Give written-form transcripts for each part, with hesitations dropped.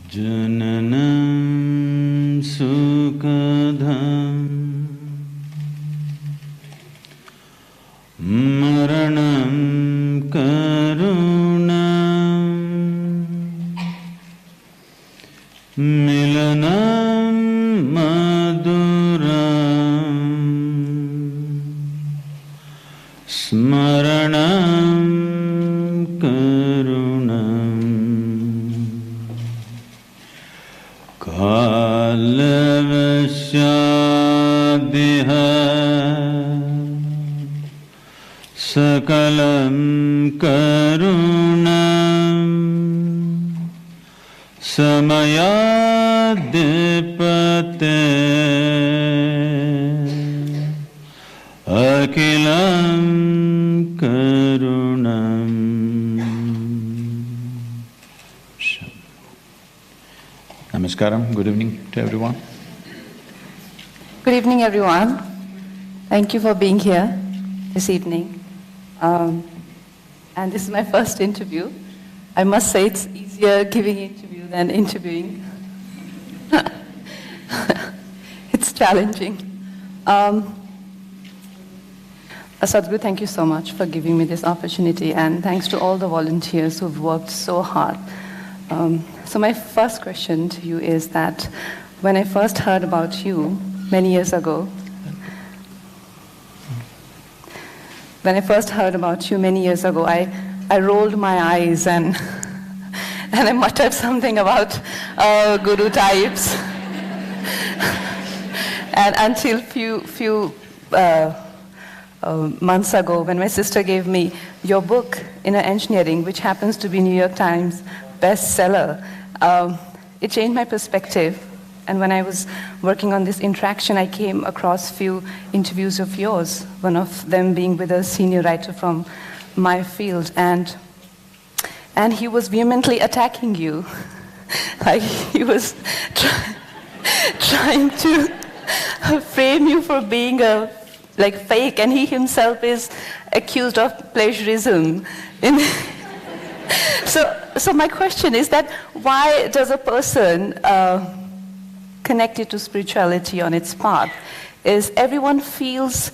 Jananam sukadham maranam karunam milanam maduram smaranam karunam kalavasyadeha sakalam karunam samayadipate akilam karunam. Namaskaram, good evening to everyone. Good evening, everyone. Thank you for being here this evening. And this is my first interview. I must say it's easier giving interview than interviewing. It's challenging. Sadhguru, thank you so much for giving me this opportunity, and thanks to all the volunteers who've worked so hard. So my first question to you is that when I first heard about you many years ago, I rolled my eyes and I muttered something about guru types. And until few months ago, when my sister gave me your book, Inner Engineering, which happens to be New York Times bestseller, it changed my perspective. And when I was working on this interaction, I came across few interviews of yours, one of them being with a senior writer from my field, and he was vehemently attacking you. Like he was trying to frame you for being fake, and he himself is accused of plagiarism. So my question is that why does a person connected to spirituality on its path is everyone feels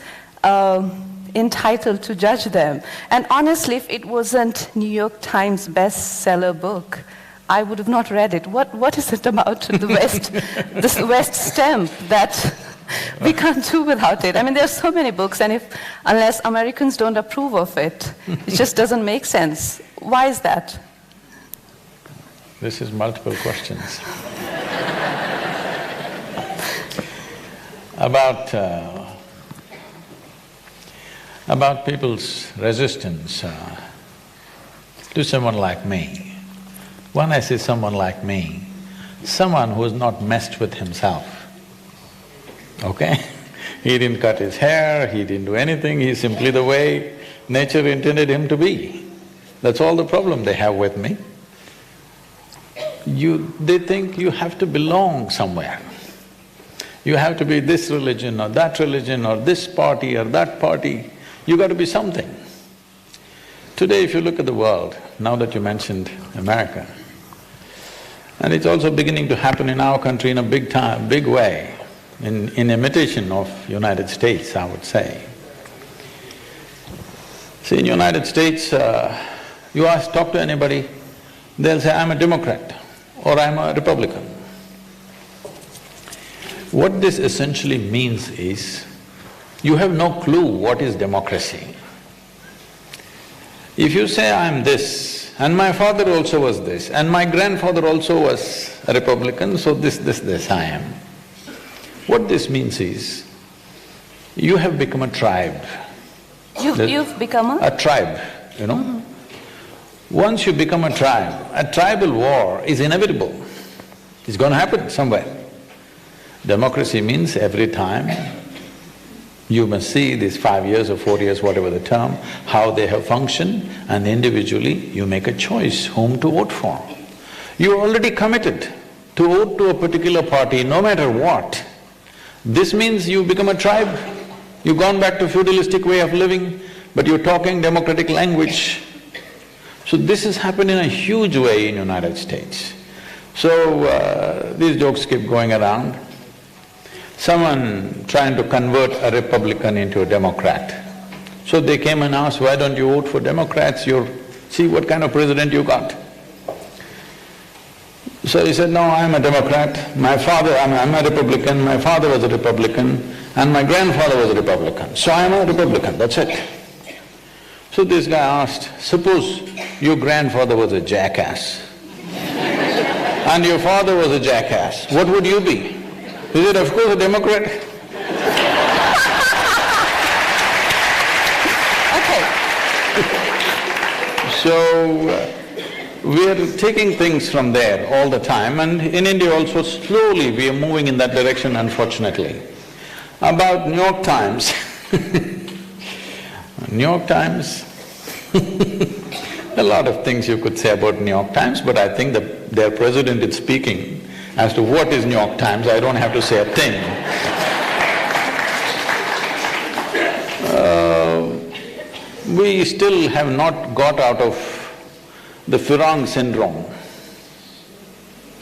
entitled to judge them? And honestly, if it wasn't New York Times bestseller book, I would have not read it. What is it about the West, this West stamp that we can't do without it? I mean, there are so many books, and unless Americans don't approve of it, it just doesn't make sense. Why is that? This is multiple questions. About people's resistance to someone like me. When I say someone like me, someone who has not messed with himself, okay? He didn't cut his hair, he didn't do anything, he's simply the way nature intended him to be. That's all the problem they have with me. They think you have to belong somewhere. You have to be this religion or this party or that party. You got to be something. Today, if you look at the world, now that you mentioned America, and it's also beginning to happen in our country in a big way, in imitation of United States, I would say. See, in United States, you talk to anybody, they'll say, I'm a Democrat or I'm a Republican. What this essentially means is, you have no clue what is democracy. If you say, I'm this, and my father also was this, and my grandfather also was a Republican, so this I am. What this means is, you have become a tribe. You've become a tribe, you know? Mm-hmm. Once you become a tribal war is inevitable. It's going to happen somewhere. Democracy means every time you must see these 5 years or 4 years, whatever the term, how they have functioned, and individually you make a choice whom to vote for. You're already committed to vote to a particular party no matter what. This means you become a tribe, you've gone back to feudalistic way of living, but you're talking democratic language. So this has happened in a huge way in United States. So, these jokes keep going around. Someone trying to convert a Republican into a Democrat. So they came and asked, why don't you vote for Democrats? See what kind of president you got. So he said, no, I'm a Democrat, I'm a Republican, my father was a Republican, and my grandfather was a Republican, so I'm a Republican, that's it. So this guy asked, suppose your grandfather was a jackass and your father was a jackass, what would you be? He said, of course, a Democrat. Okay. So, we are taking things from there all the time, and in India also slowly we are moving in that direction, unfortunately. About New York Times New York Times a lot of things you could say about New York Times, but I think their president is speaking as to what is New York Times, I don't have to say a thing. We still have not got out of the Firang syndrome.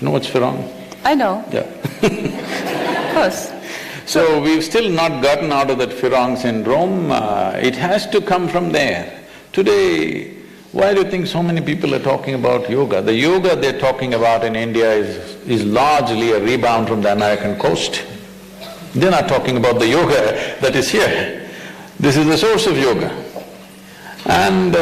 You know what's Firang? I know. Yeah. Of course. So we've still not gotten out of that Firang syndrome, it has to come from there. Today, why do you think so many people are talking about yoga? The yoga they're talking about in India is largely a rebound from the American coast. They're not talking about the yoga that is here. This is the source of yoga. And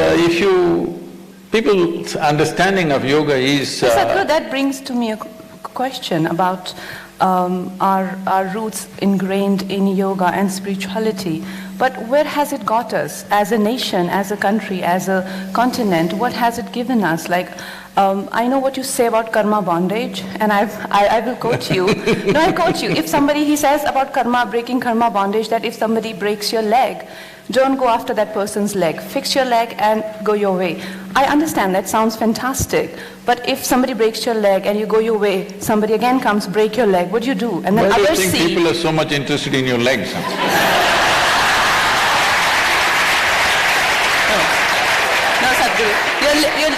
people's understanding of yoga is… Sadhguru, that brings to me a question about our roots ingrained in yoga and spirituality. But where has it got us as a nation, as a country, as a continent? What has it given us? Like, I know what you say about karma bondage, and I will quote you. No, I'll quote you. If somebody… he says about karma, breaking karma bondage, that if somebody breaks your leg, don't go after that person's leg. Fix your leg and go your way. I understand, that sounds fantastic. But if somebody breaks your leg and you go your way, somebody again comes, break your leg, what do you do? And then others see… Why do you think see… people are so much interested in your legs? No, Sadhguru,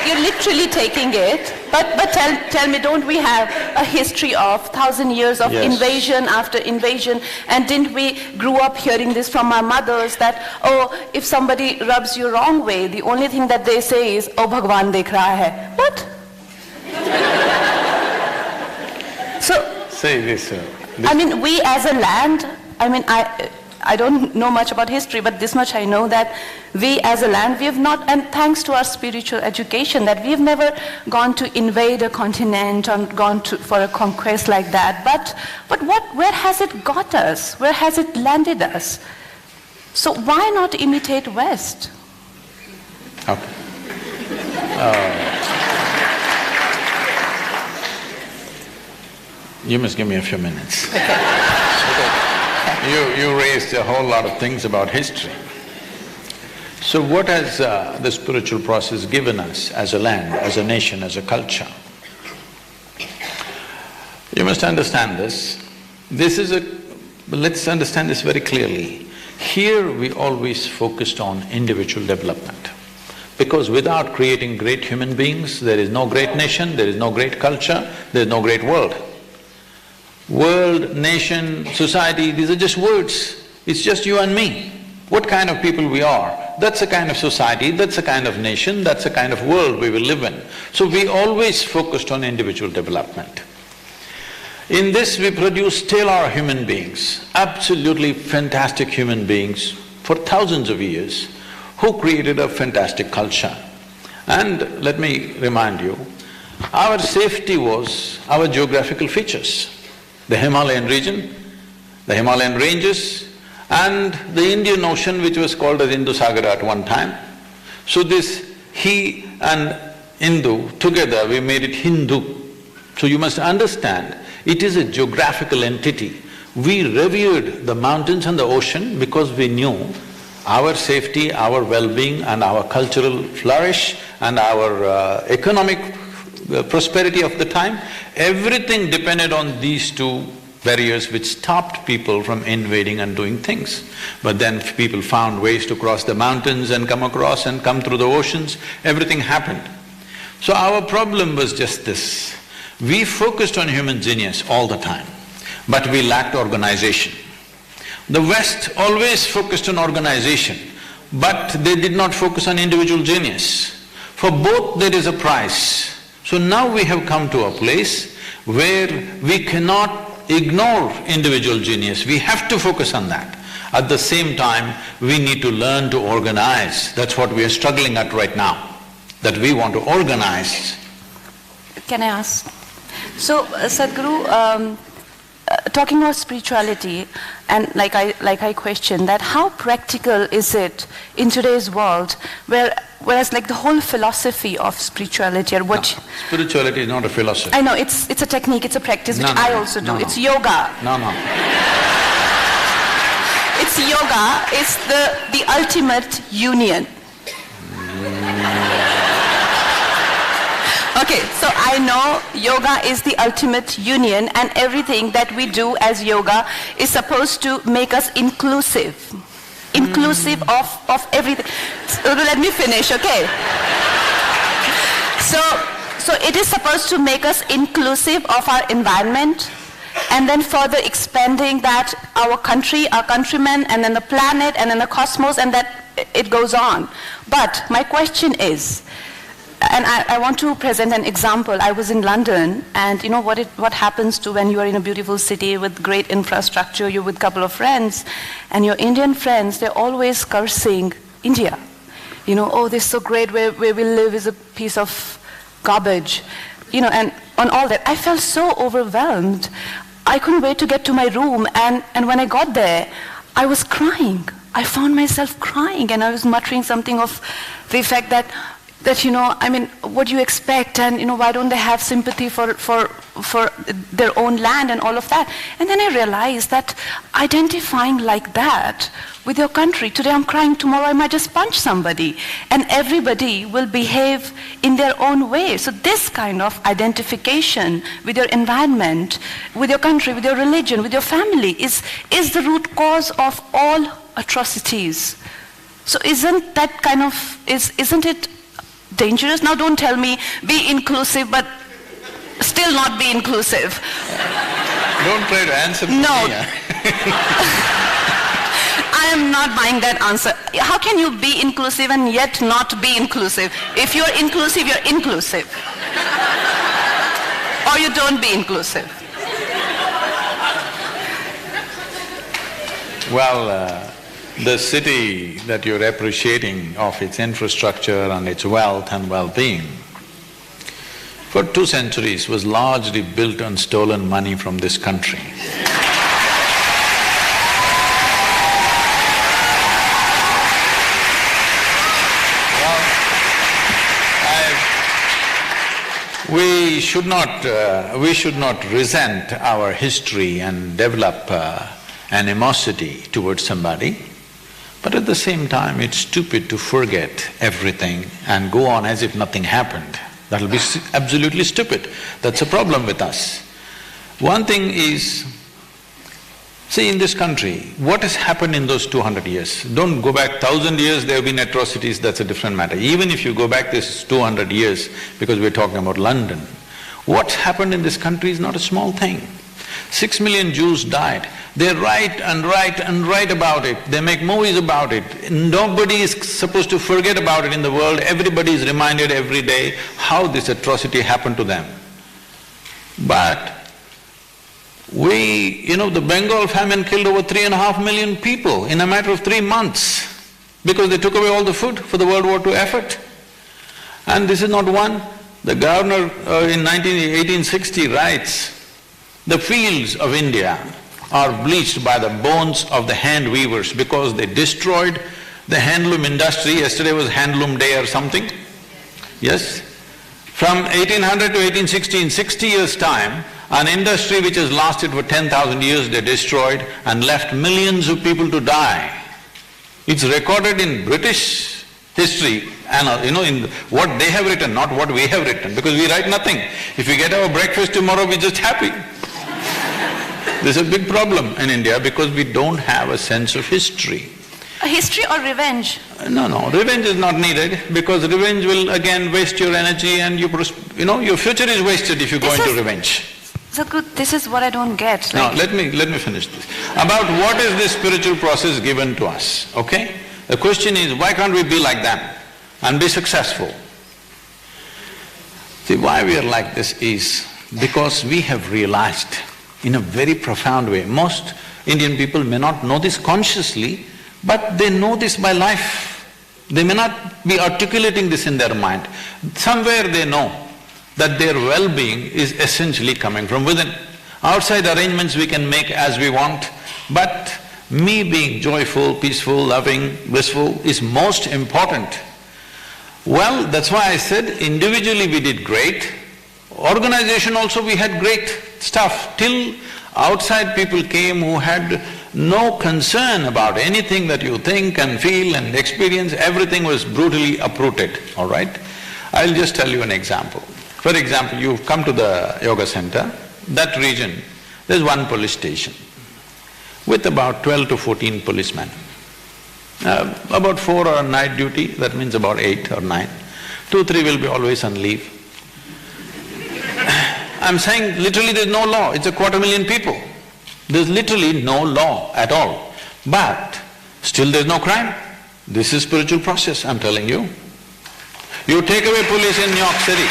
you're literally taking it. But tell me, don't we have a history of 1,000 years of Yes. invasion after invasion? And didn't we grew up hearing this from our mothers that, oh, if somebody rubs you wrong way, the only thing that they say is, oh, Bhagwan dekh raha hai. What? So… Say this… I mean, we as a land, I mean, I don't know much about history, but this much I know that we as a land, we have not, and thanks to our spiritual education, that we have never gone to invade a continent or gone for a conquest like that. But where has it got us? Where has it landed us? So why not imitate West? Okay. You must give me a few minutes. You raised a whole lot of things about history. So what has the spiritual process given us as a land, as a nation, as a culture? You must understand this. Let's understand this very clearly. Here we always focused on individual development. Because without creating great human beings, there is no great nation, there is no great culture, there is no great world. World, nation, society, these are just words. It's just you and me. What kind of people we are, that's the kind of society, that's the kind of nation, that's the kind of world we will live in. So we always focused on individual development. In this we produce stellar human beings, absolutely fantastic human beings for thousands of years who created a fantastic culture. And let me remind you, our safety was our geographical features. The Himalayan region, the Himalayan ranges, and the Indian Ocean, which was called as Indus-Sagara at one time. So this he and Hindu, together we made it Hindu. So you must understand, it is a geographical entity. We revered the mountains and the ocean because we knew our safety, our well-being and our cultural flourish and our economic prosperity of the time, everything depended on these two barriers which stopped people from invading and doing things. But then people found ways to cross the mountains and come across and come through the oceans, everything happened. So our problem was just this, We focused on human genius all the time, but we lacked organization. The West always focused on organization, but they did not focus on individual genius. For both there is a price. So now we have come to a place where we cannot ignore individual genius, we have to focus on that. At the same time, we need to learn to organize. That's what we are struggling at right now, that we want to organize. Can I ask? So, Sadhguru, talking about spirituality, and like I question that, how practical is it in today's world, whereas like the whole philosophy of spirituality or what… No, spirituality is not a philosophy. I know, it's a technique, it's a practice which I also do. It's yoga. No. It's yoga, it's the ultimate union. Okay, so I know yoga is the ultimate union, and everything that we do as yoga is supposed to make us inclusive. Inclusive of everything. So let me finish, okay? So it is supposed to make us inclusive of our environment, and then further expanding that our country, our countrymen, and then the planet, and then the cosmos, and that it goes on. But my question is, and I want to present an example. I was in London, and you know what happens to when you are in a beautiful city with great infrastructure, you're with a couple of friends, and your Indian friends, they're always cursing India. You know, oh, this is so great, where we live is a piece of garbage. You know, and on all that, I felt so overwhelmed. I couldn't wait to get to my room, and when I got there, I was crying. I found myself crying, and I was muttering something of the effect that you know, I mean, what do you expect, and you know, why don't they have sympathy for their own land and all of that? And then I realized that identifying like that with your country, today I'm crying, tomorrow I might just punch somebody, and everybody will behave in their own way. So this kind of identification with your environment, with your country, with your religion, with your family is the root cause of all atrocities. So isn't that kind of, isn't it dangerous? Now don't tell me be inclusive but still not be inclusive. Don't try to answer me. No. I am not buying that answer. How can you be inclusive and yet not be inclusive? If you're inclusive, you're inclusive. Or you don't be inclusive. Well, the city that you're appreciating of its infrastructure and its wealth and well-being, for 2 centuries was largely built on stolen money from this country. We should not resent our history and develop animosity towards somebody. But at the same time, it's stupid to forget everything and go on as if nothing happened. That'll be absolutely stupid. That's a problem with us. One thing is, see, in this country, what has happened in those 200 years? Don't go back 1,000 years, there have been atrocities, that's a different matter. Even if you go back this 200 years, because we're talking about London, what's happened in this country is not a small thing. 6 million Jews died. They write and write and write about it, they make movies about it. Nobody is supposed to forget about it in the world, everybody is reminded every day how this atrocity happened to them. But the Bengal famine killed over 3.5 million people in a matter of 3 months because they took away all the food for the World War II effort. And this is not one. The governor in 1860 writes, "The fields of India are bleached by the bones of the hand weavers because they destroyed the handloom industry." Yesterday was handloom day or something, yes? From 1800 to 1860, in 60 years' time, an industry which has lasted for 10,000 years they destroyed and left millions of people to die. It's recorded in British history and in what they have written, not what we have written, because we write nothing. If we get our breakfast tomorrow, we're just happy. This is a big problem in India because we don't have a sense of history. A history or revenge? No, revenge is not needed because revenge will again waste your energy and your future is wasted if you go into revenge. Sadhguru, this is what I don't get. Now, let me finish this. About what is this spiritual process given to us, okay? The question is, why can't we be like them and be successful? See, why we are like this is because we have realized in a very profound way. Most Indian people may not know this consciously, but they know this by life. They may not be articulating this in their mind. Somewhere they know that their well-being is essentially coming from within. Outside arrangements we can make as we want, but me being joyful, peaceful, loving, blissful is most important. Well, that's why I said individually we did great, organization also we had great stuff, till outside people came who had no concern about anything that you think and feel and experience, everything was brutally uprooted, all right? I'll just tell you an example. For example, you come to the yoga center, that region, there's one police station with about 12 to 14 policemen. About 4 are on night duty, that means about 8 or 9. 2, 3 will be always on leave. I'm saying literally there's no law, it's 250,000 people. There's literally no law at all, but still there's no crime. This is spiritual process, I'm telling you. You take away police in New York City,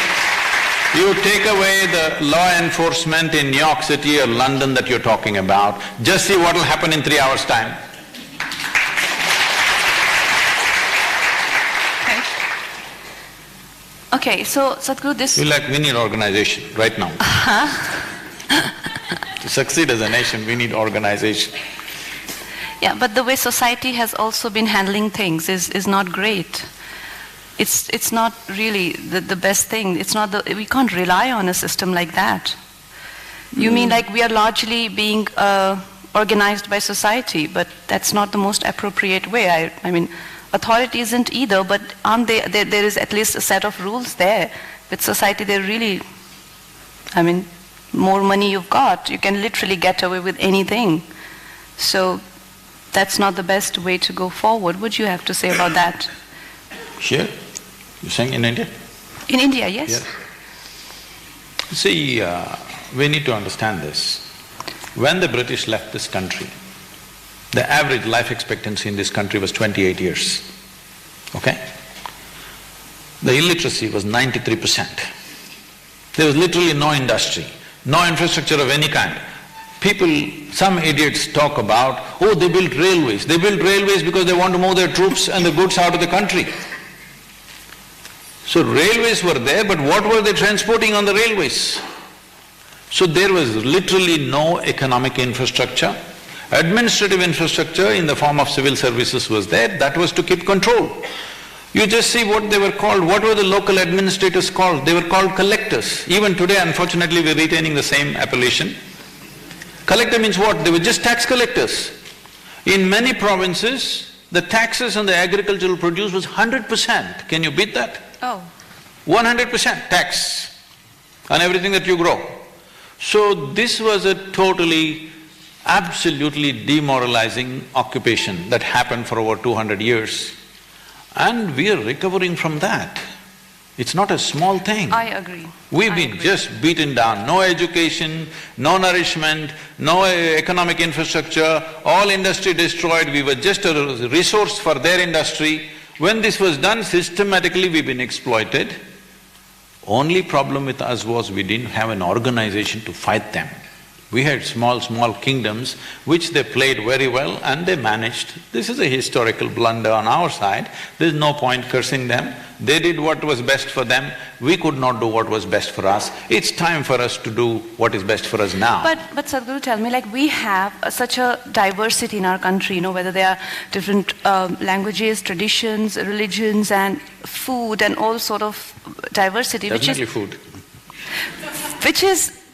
you take away the law enforcement in New York City or London that you're talking about, just see what will happen in 3 hours' time. Okay, so Sadhguru, this… We need organization right now. To succeed as a nation, we need organization. Yeah, but the way society has also been handling things is not great. It's not really the best thing. We can't rely on a system like that. You mean like we are largely being organized by society, but that's not the most appropriate way. I mean, authority isn't either, but aren't there is at least a set of rules there. With society, they're really, I mean, more money you've got, you can literally get away with anything. So that's not the best way to go forward. What do you have to say about that? Here? You're saying in India? In India, yes. Yeah. See, we need to understand this. When the British left this country, the average life expectancy in this country was 28 years, okay? The illiteracy was 93%. There was literally no industry, no infrastructure of any kind. People, some idiots talk about, oh, they built railways. They built railways because they want to move their troops and the goods out of the country. So railways were there, but what were they transporting on the railways? So there was literally no economic infrastructure. Administrative infrastructure in the form of civil services was there, that was to keep control. You just see what they were called. What were the local administrators called? They were called collectors. Even today, unfortunately, we're retaining the same appellation. Collector means what? They were just tax collectors. In many provinces, the taxes on the agricultural produce was 100%. Can you beat that? Oh. 100% tax on everything that you grow. So this was a totally, absolutely demoralizing occupation that happened for over 200 years. And we are recovering from that. It's not a small thing. I agree. We've been just beaten down, no education, no nourishment, no economic infrastructure, all industry destroyed, we were just a resource for their industry. When this was done, systematically we've been exploited. Only problem with us was we didn't have an organization to fight them. We had small kingdoms which they played very well and they managed. This is a historical blunder on our side, there's no point cursing them. They did what was best for them, we could not do what was best for us. It's time for us to do what is best for us now. But Sadhguru, tell me, like we have such a diversity in our country, you know, whether there are different languages, traditions, religions and food and all sort of diversity. Definitely food.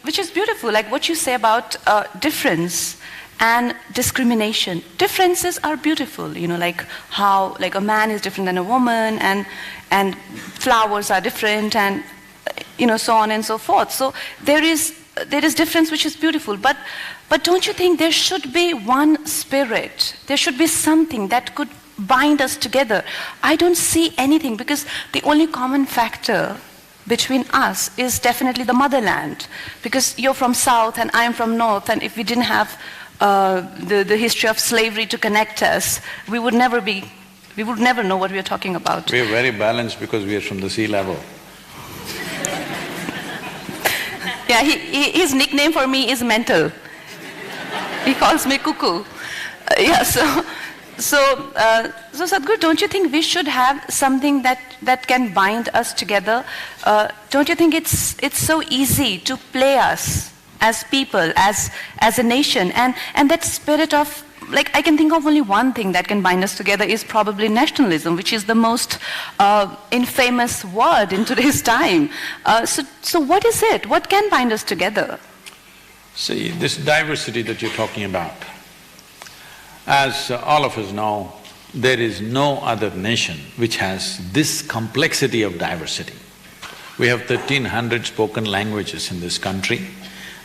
Which is beautiful, like what you say about difference and discrimination. Differences are beautiful, you know, like how like a man is different than a woman and flowers are different and you know, so on and so forth. So there is difference which is beautiful, but don't you think there should be one spirit? There should be something that could bind us together? I don't see anything, because the only common factor between us is definitely the motherland. Because you're from south and I'm from north, and if we didn't have the history of slavery to connect us, we would never know what we are talking about. We are very balanced because we are from the sea level. Yeah, his nickname for me is mental. He calls me cuckoo. So Sadhguru, don't you think we should have something that can bind us together? Don't you think it's so easy to play us as people, as a nation, and that spirit of, like, I can think of only one thing that can bind us together is probably nationalism, which is the most infamous word in today's time. So what is it? What can bind us together? See, this diversity that you're talking about, as all of us know, there is no other nation which has this complexity of diversity. We have 1,300 spoken languages in this country,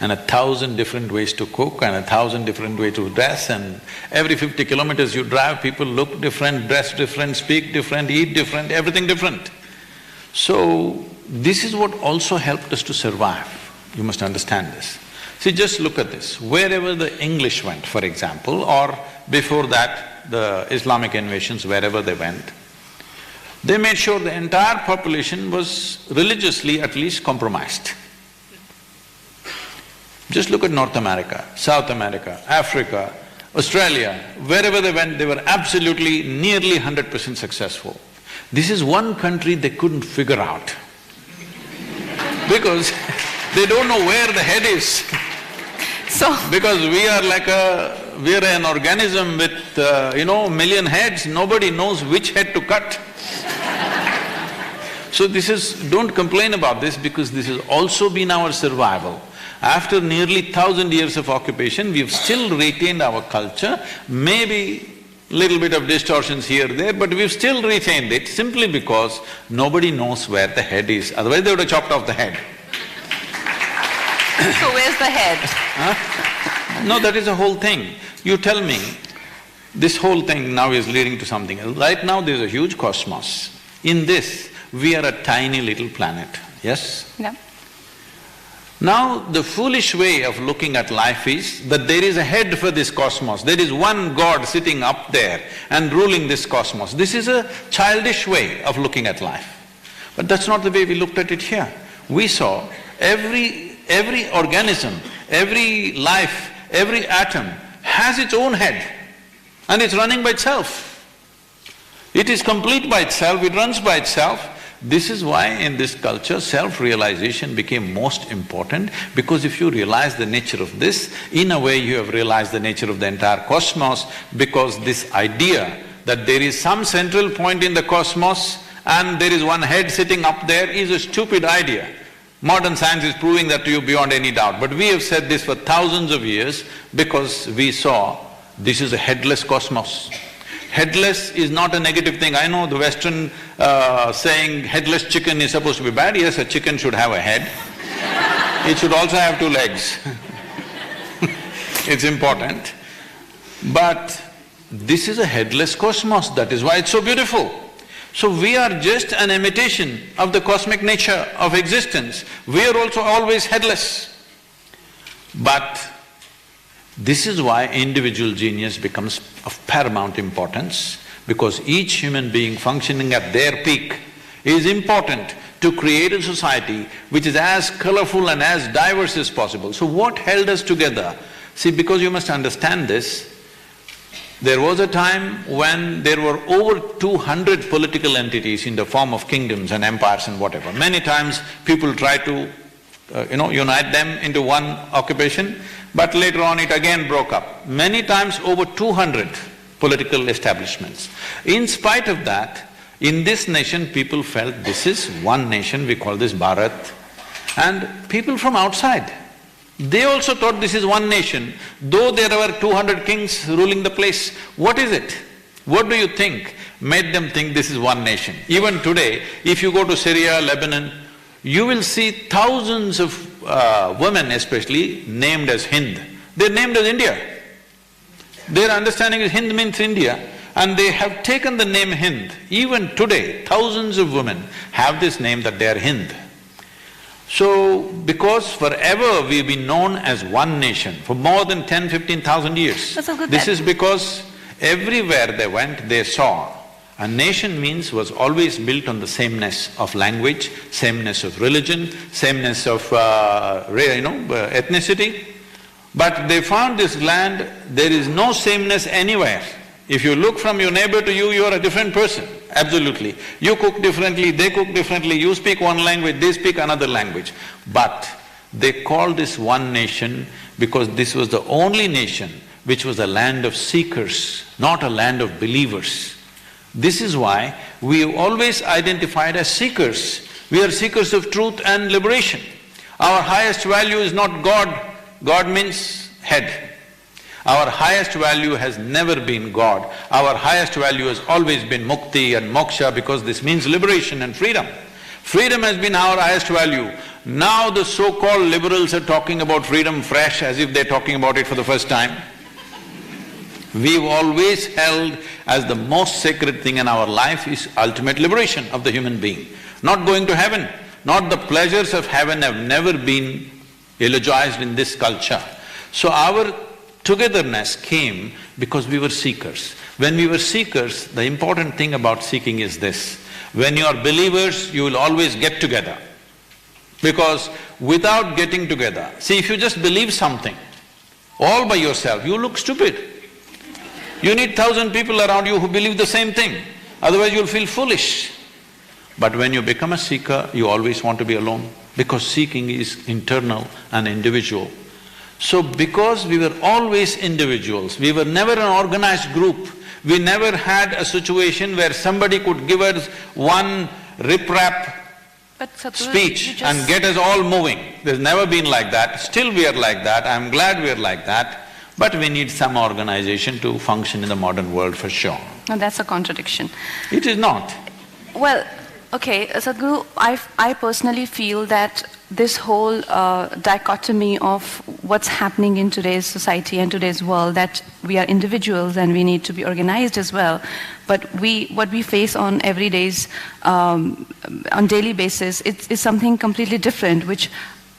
and 1,000 different ways to cook, and 1,000 different ways to dress, and every 50 kilometers you drive, people look different, dress different, speak different, eat different, everything different. So, this is what also helped us to survive. You must understand this. See, just look at this. Wherever the English went, for example, or before that, the Islamic invasions, wherever they went, they made sure the entire population was religiously at least compromised. Just look at North America, South America, Africa, Australia, wherever they went, they were absolutely nearly 100% successful. This is one country they couldn't figure out because they don't know where the head is. Because we are an organism with, million heads, nobody knows which head to cut. So don't complain about this, because this has also been our survival. After nearly 1,000 years of occupation, we've still retained our culture, maybe little bit of distortions here, there, but we've still retained it simply because nobody knows where the head is, otherwise they would have chopped off the head. So where's the head? Huh? No, that is the whole thing. You tell me, this whole thing now is leading to something else. Right now there's a huge cosmos. In this, we are a tiny little planet, yes? Yeah. Now, the foolish way of looking at life is that there is a head for this cosmos, there is one God sitting up there and ruling this cosmos. This is a childish way of looking at life. But that's not the way we looked at it here. We saw every organism, every life, every atom has its own head and it's running by itself. It is complete by itself, it runs by itself. This is why in this culture, self-realization became most important, because if you realize the nature of this, in a way you have realized the nature of the entire cosmos, because this idea that there is some central point in the cosmos and there is one head sitting up there is a stupid idea. Modern science is proving that to you beyond any doubt, but we have said this for thousands of years because we saw this is a headless cosmos. Headless is not a negative thing. I know the Western saying headless chicken is supposed to be bad. Yes, a chicken should have a head. It should also have two legs. It's important. But this is a headless cosmos, that is why it's so beautiful. So we are just an imitation of the cosmic nature of existence. We are also always headless. But this is why individual genius becomes of paramount importance, because each human being functioning at their peak is important to create a society which is as colorful and as diverse as possible. So what held us together? See, because you must understand this, there was a time when there were over 200 political entities in the form of kingdoms and empires and whatever. Many times people try to, unite them into one occupation, but later on it again broke up. Many times over 200 political establishments. In spite of that, in this nation people felt this is one nation, we call this Bharat, and people from outside, they also thought this is one nation, though there were 200 kings ruling the place. What is it? What do you think made them think this is one nation? Even today, if you go to Syria, Lebanon, you will see thousands of women especially named as Hind. They're named as India. Their understanding is Hind means India, And they have taken the name Hind. Even today, thousands of women have this name that they are Hind. So, because forever we've been known as one nation, for more than 10,000–15,000 years. That's so good. This is because everywhere they went, they saw a nation was always built on the sameness of language, sameness of religion, sameness of ethnicity. But they found this land, there is no sameness anywhere. If you look from your neighbor to you, you are a different person, absolutely. You cook differently, they cook differently, you speak one language, they speak another language. But they called this one nation because this was the only nation which was a land of seekers, not a land of believers. This is why we always identified as seekers. We are seekers of truth and liberation. Our highest value is not God. God means head. Our highest value has never been God. Our highest value has always been mukti and moksha, because this means liberation and freedom. Freedom has been our highest value. Now the so-called liberals are talking about freedom fresh as if they're talking about it for the first time. We've always held as the most sacred thing in our life is ultimate liberation of the human being. Not going to heaven, not the pleasures of heaven have never been eulogized in this culture. So our togetherness came because we were seekers. When we were seekers, the important thing about seeking is this: when you are believers, you will always get together. Because without getting together… See, if you just believe something all by yourself, you look stupid. You need 1,000 people around you who believe the same thing, otherwise you'll feel foolish. But when you become a seeker, you always want to be alone, because seeking is internal and individual. So because we were always individuals, we were never an organized group, we never had a situation where somebody could give us one rip-rap speech and get us all moving. There's never been like that. Still we are like that, I'm glad we are like that. But we need some organization to function in the modern world for sure. No, that's a contradiction. It is not. Well, okay, Sadhguru, I personally feel that this whole dichotomy of what's happening in today's society and today's world, that we are individuals and we need to be organized as well, but what we face on on daily basis, is something completely different, which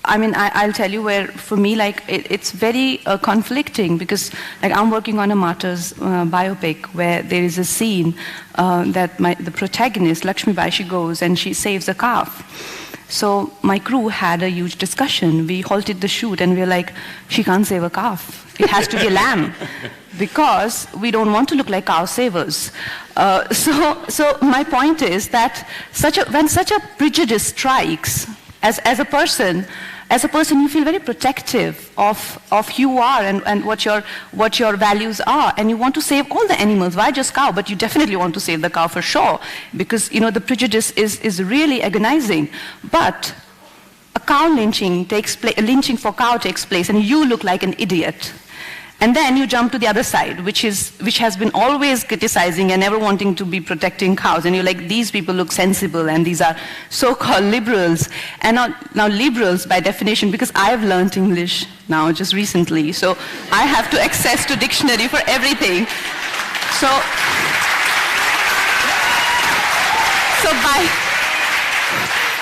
I'll tell you where, for me, it's very conflicting, because I'm working on a martyrs biopic where there is a scene that the protagonist, Lakshmi Bai, she goes and she saves a calf. So my crew had a huge discussion. We halted the shoot and we were like, she can't save a calf. It has to be a lamb, because we don't want to look like cow savers. So my point is that when such a prejudice strikes, as a person, you feel very protective of who you are and what your values are, and you want to save all the animals. Why just cow? But you definitely want to save the cow for sure, because the prejudice is really agonizing. But a cow lynching for cow takes place, and you look like an idiot. And then you jump to the other side, which has been always criticizing and never wanting to be protecting cows. And you're like, these people look sensible, and these are so-called liberals. And now liberals, by definition, because I've learned English now just recently, so I have to access to dictionary for everything. So by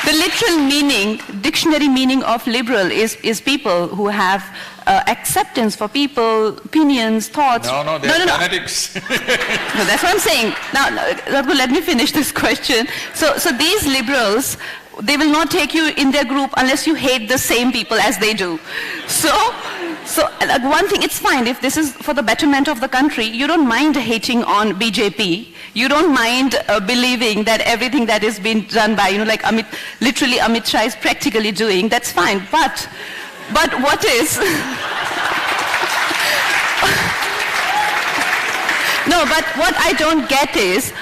the literal meaning, dictionary meaning of liberal is people who have acceptance for people, opinions, thoughts. No, they're fanatics. No, that's what I'm saying. Now, let me finish this question. So these liberals, they will not take you in their group unless you hate the same people as they do. So one thing, it's fine if this is for the betterment of the country. You don't mind hating on BJP. You don't mind believing that everything that is being done by, like Amit Shah is practically doing. That's fine. But what is… No, but what I don't get is,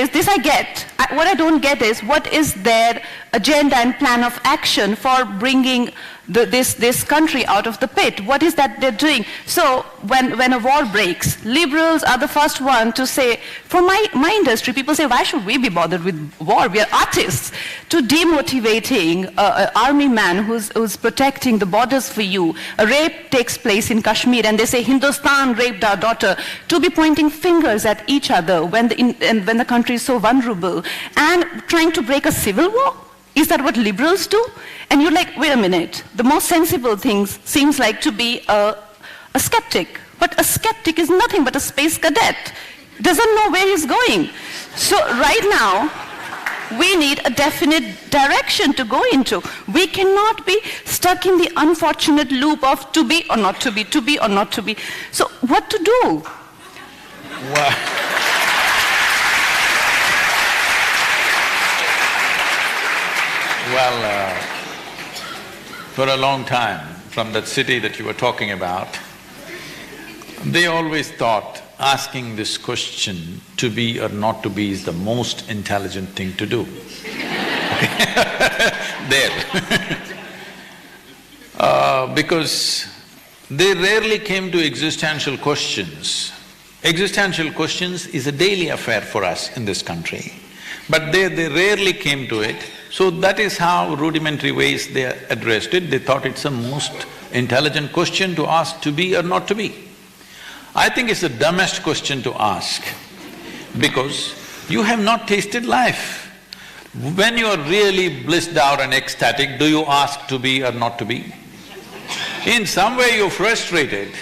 this I get, what I don't get is, what is their agenda and plan of action for bringing this country out of the pit? What is that they're doing? So when a war breaks, liberals are the first one to say, for my industry, people say, why should we be bothered with war? We are artists. To demotivating an army man who's protecting the borders for you, a rape takes place in Kashmir and they say, Hindustan raped our daughter, to be pointing fingers at each other when the country is so vulnerable, and trying to break a civil war? Is that what liberals do? And you're like, wait a minute, the most sensible thing seems like to be a skeptic. But a skeptic is nothing but a space cadet. Doesn't know where he's going. So right now, we need a definite direction to go into. We cannot be stuck in the unfortunate loop of to be or not to be, to be or not to be. So what to do? Well, for a long time, from that city that you were talking about, they always thought asking this question, to be or not to be, is the most intelligent thing to do. There. Because they rarely came to existential questions. Existential questions is a daily affair for us in this country, but they rarely came to it. So that is how rudimentary ways they addressed it. They thought it's the most intelligent question to ask, to be or not to be. I think it's the dumbest question to ask, because you have not tasted life. When you are really blissed out and ecstatic, do you ask to be or not to be? In some way you're frustrated,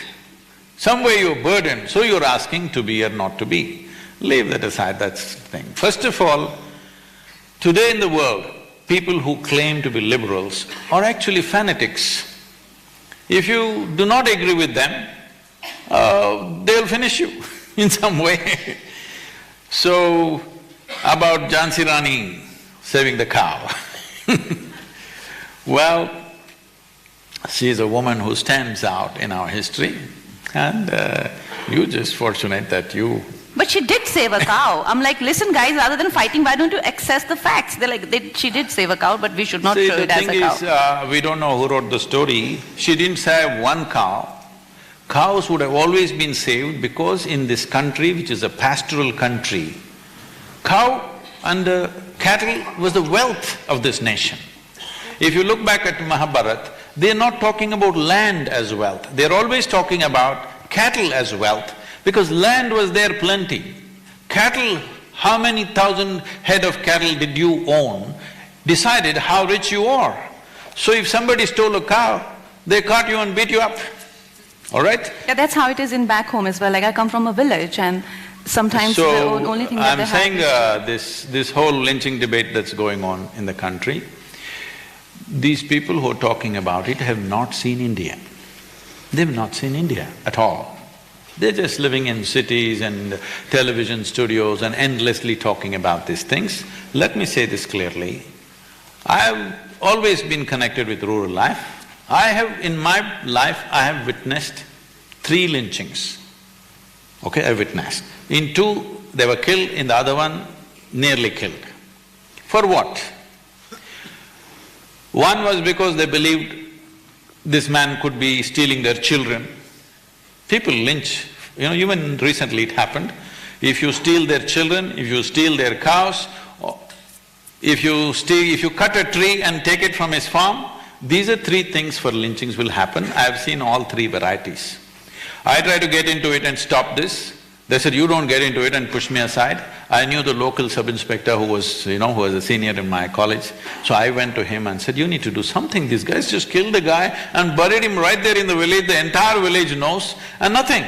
some way you're burdened, so you're asking to be or not to be. Leave that aside, that's the thing. First of all, today in the world, people who claim to be liberals are actually fanatics. If you do not agree with them, they'll finish you in some way. So, about Jhansi Rani saving the cow. Well, she is a woman who stands out in our history, and you're just fortunate that you… But she did save a cow. I'm like, listen guys, rather than fighting, why don't you access the facts? They're like, she did save a cow, but we should not show it as a cow. The thing is, we don't know who wrote the story. She didn't save one cow. Cows would have always been saved, because in this country, which is a pastoral country, cow and cattle was the wealth of this nation. If you look back at Mahabharata, they're not talking about land as wealth, they're always talking about cattle as wealth, because land was there plenty. Cattle, how many thousand head of cattle did you own, decided how rich you are. So if somebody stole a cow, they caught you and beat you up, all right? Yeah, that's how it is in back home as well. Like, I come from a village, and sometimes the only thing that they have… I'm saying this whole lynching debate that's going on in the country, these people who are talking about it have not seen India. They've not seen India at all. They're just living in cities and television studios and endlessly talking about these things. Let me say this clearly, I've always been connected with rural life. In my life, I have witnessed 3 lynchings, okay, I witnessed. In 2, they were killed, in the other one, nearly killed. For what? One was because they believed this man could be stealing their children. People lynch, even recently it happened. If you steal their children, if you steal their cows, if you cut a tree and take it from his farm, these are 3 things for lynchings will happen. I've seen all 3 varieties. I tried to get into it and stop this. They said, you don't get into it, and pushed me aside. I knew the local sub-inspector who was, who was a senior in my college. So I went to him and said, you need to do something. These guys just killed the guy and buried him right there in the village. The entire village knows, and nothing.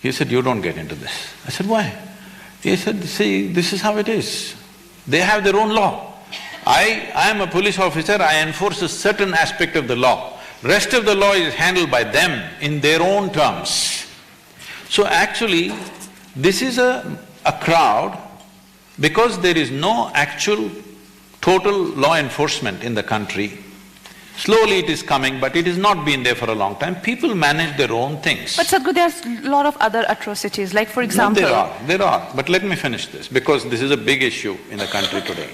He said, you don't get into this. I said, why? He said, see, this is how it is. They have their own law. I am a police officer, I enforce a certain aspect of the law. Rest of the law is handled by them in their own terms. So actually, this is a crowd, because there is no actual total law enforcement in the country. Slowly it is coming, but it has not been there for a long time. People manage their own things. But Sadhguru, there's a lot of other atrocities, like for example… No, there are. But let me finish this, because this is a big issue in the country today.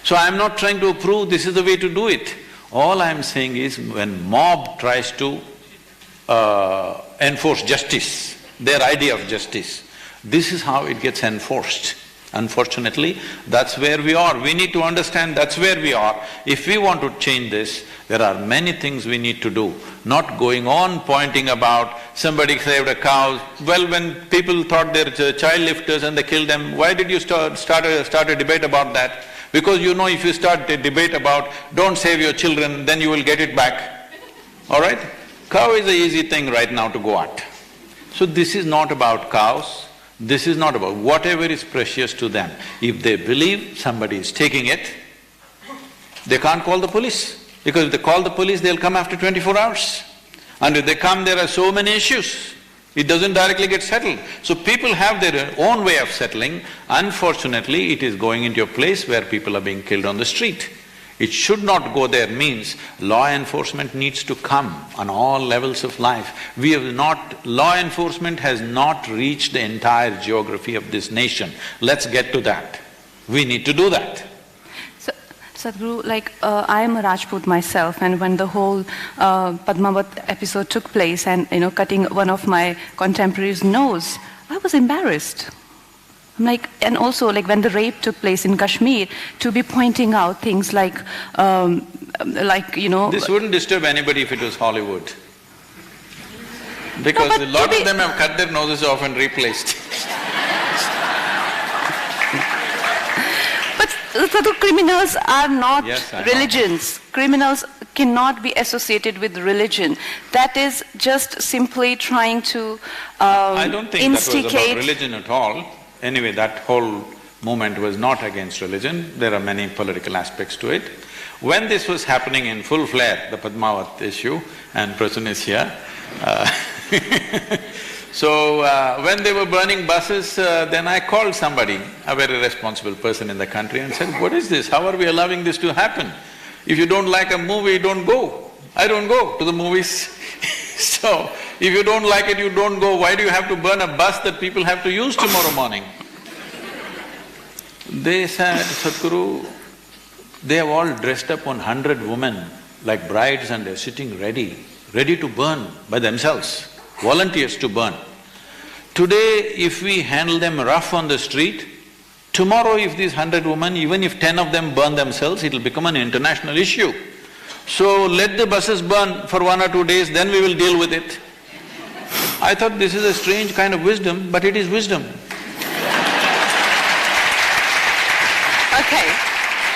So I'm not trying to prove this is the way to do it. All I'm saying is, when mob tries to enforce justice, their idea of justice, this is how it gets enforced. Unfortunately, that's where we are. We need to understand that's where we are. If we want to change this, there are many things we need to do, not going on pointing about somebody saved a cow. Well, when people thought they're child lifters and they killed them, why did you start a debate about that? Because you know, if you start a debate about don't save your children, then you will get it back, all right? Cow is an easy thing right now to go at. So this is not about cows. This is not about… whatever is precious to them. If they believe somebody is taking it, they can't call the police. Because if they call the police, they'll come after 24 hours. And if they come, there are so many issues. It doesn't directly get settled. So people have their own way of settling. Unfortunately, it is going into a place where people are being killed on the street. It should not go there means law enforcement needs to come on all levels of life. Law enforcement has not reached the entire geography of this nation. Let's get to that. We need to do that. So, Sadhguru, like I am a Rajput myself, and when the whole Padmavat episode took place and, cutting one of my contemporaries' nose, I was embarrassed. Like, and also like when the rape took place in Kashmir, to be pointing out things like, This wouldn't disturb anybody if it was Hollywood. Because a lot of them have cut their noses off and replaced. But the criminals are not religions. Criminals cannot be associated with religion. That is just simply trying to I don't think instigate… that was about religion at all. Anyway, that whole movement was not against religion, there are many political aspects to it. When this was happening in full flare, the Padmavat issue, and Prasun is here, so when they were burning buses, then I called somebody, a very responsible person in the country, and said, what is this? How are we allowing this to happen? If you don't like a movie, don't go. I don't go to the movies. So, if you don't like it, you don't go. Why do you have to burn a bus that people have to use tomorrow morning? They said, Sadhguru, they have all dressed up 100 women like brides and they're sitting ready to burn by themselves, volunteers to burn. Today, if we handle them rough on the street, tomorrow if these 100 women, even if 10 of them burn themselves, it'll become an international issue. So let the buses burn for 1 or 2 days, then we will deal with it. I thought this is a strange kind of wisdom, but it is wisdom. Okay.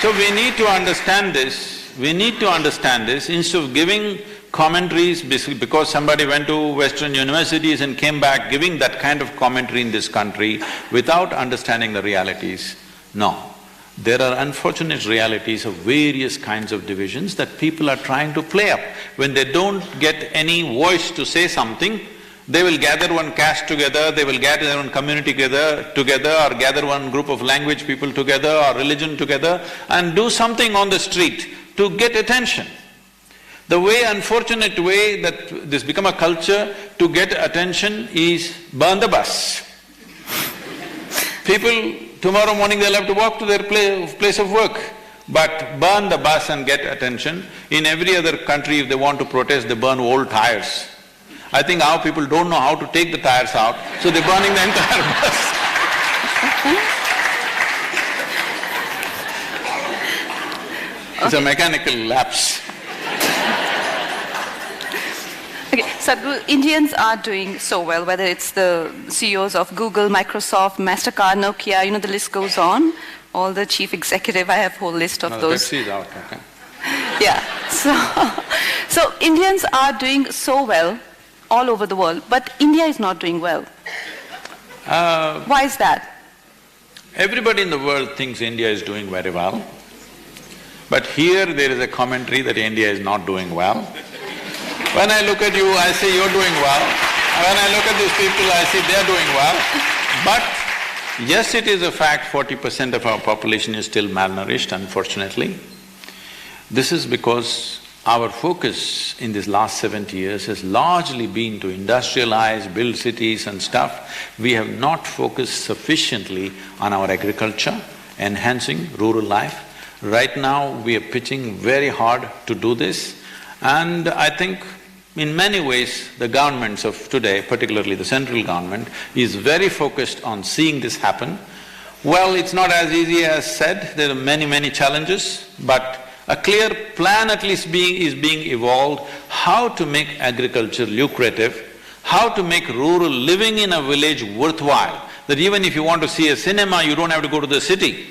So we need to understand this, instead of giving commentaries because somebody went to Western universities and came back giving that kind of commentary in this country without understanding the realities. No. There are unfortunate realities of various kinds of divisions that people are trying to play up. When they don't get any voice to say something, they will gather one caste together, they will gather one community together, or gather one group of language people together or religion together and do something on the street to get attention. The unfortunate way that this become a culture to get attention is burn the bus. People, tomorrow morning they'll have to walk to their place of work, but burn the bus and get attention. In every other country, if they want to protest, they burn old tires. I think our people don't know how to take the tires out, so they're burning the entire bus. It's a mechanical lapse. Okay, Sadhguru, Indians are doing so well, whether it's the CEOs of Google, Microsoft, MasterCard, Nokia, the list goes on. All the chief executive, I have a whole list of those. Pepsi is out, okay. Yeah, so Indians are doing so well all over the world, but India is not doing well. Why is that? Everybody in the world thinks India is doing very well, but here there is a commentary that India is not doing well. When I look at you, I say you're doing well. When I look at these people, I see they're doing well. But yes, it is a fact 40% of our population is still malnourished, unfortunately. This is because our focus in this last 70 years has largely been to industrialize, build cities and stuff. We have not focused sufficiently on our agriculture, enhancing rural life. Right now, we are pitching very hard to do this, and I think in many ways, the governments of today, particularly the central government, is very focused on seeing this happen. Well, it's not as easy as said, there are many challenges, but a clear plan at least is being evolved, how to make agriculture lucrative, how to make rural living in a village worthwhile, that even if you want to see a cinema, you don't have to go to the city,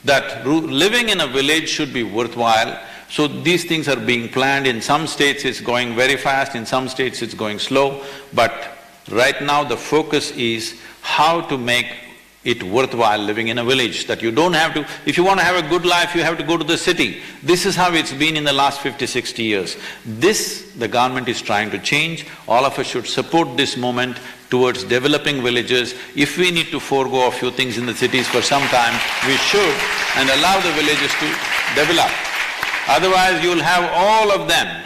that living in a village should be worthwhile. So these things are being planned. In some states it's going very fast, in some states it's going slow, but right now the focus is how to make it worthwhile living in a village, that you don't have to… If you want to have a good life, you have to go to the city. This is how it's been in the last 50, 60 years. This, the government is trying to change. All of us should support this movement towards developing villages. If we need to forego a few things in the cities for some time, we should, and allow the villages to develop. Otherwise, you'll have all of them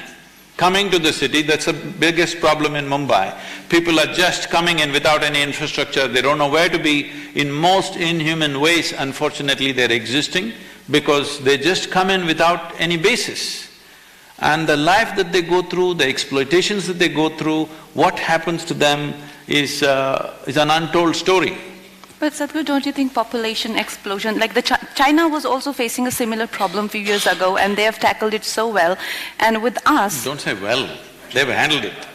coming to the city. That's the biggest problem in Mumbai. People are just coming in without any infrastructure, they don't know where to be. In most inhuman ways, unfortunately, they're existing because they just come in without any basis. And the life that they go through, the exploitations that they go through, what happens to them is an untold story. But Sadhguru, don't you think population explosion, like China was also facing a similar problem a few years ago and they have tackled it so well, and with us… Don't say well, they've handled it.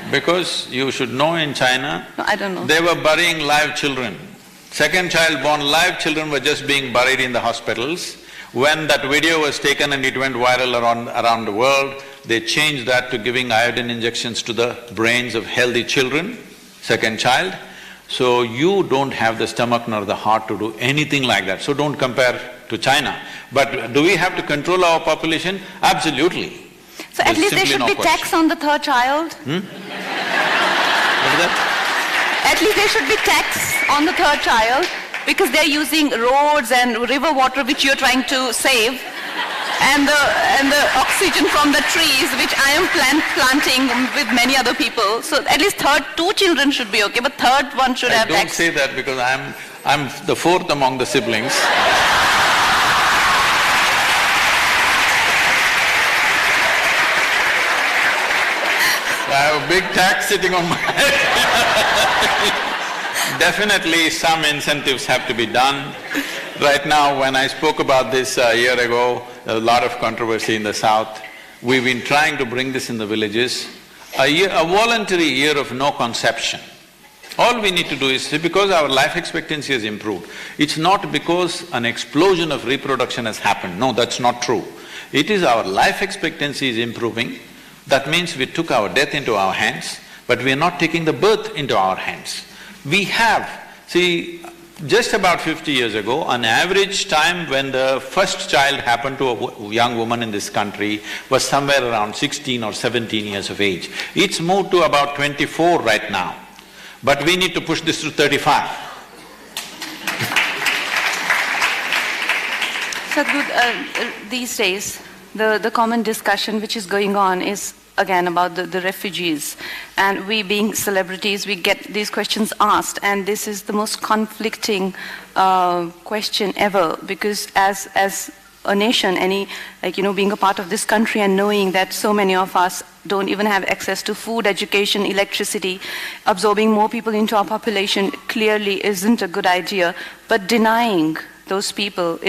Because you should know in China… No, I don't know. They were burying live children. Second child born, live children were just being buried in the hospitals. When that video was taken and it went viral around the world, they changed that to giving iodine injections to the brains of healthy children, second child. So you don't have the stomach nor the heart to do anything like that, so don't compare to China. But do we have to control our population? Absolutely. So at least there should be tax on the third child? What is that? At least there should be tax on the third child, because they're using roads and river water which you're trying to save, and the oxygen from the trees which I am planting with many other people. So at least two children should be okay, but third one should have tax. Don't say that because I'm the fourth among the siblings. I have a big tax sitting on my head. Definitely some incentives have to be done. Right now, when I spoke about this a year ago, a lot of controversy in the south. We've been trying to bring this in the villages. A voluntary year of no conception. All we need to do is, because our life expectancy has improved, it's not because an explosion of reproduction has happened. No, that's not true. It is our life expectancy is improving. That means we took our death into our hands, but we are not taking the birth into our hands. We have… See, just about 50 years ago, an average time when the first child happened to a young woman in this country was somewhere around 16 or 17 years of age. It's moved to about 24 right now, but we need to push this to 35. Sadhguru, these days, the common discussion which is going on is again about the refugees, and we being celebrities, we get these questions asked, and this is the most conflicting question ever, because as a nation, being a part of this country and knowing that so many of us don't even have access to food, education, electricity, absorbing more people into our population clearly isn't a good idea, but denying those people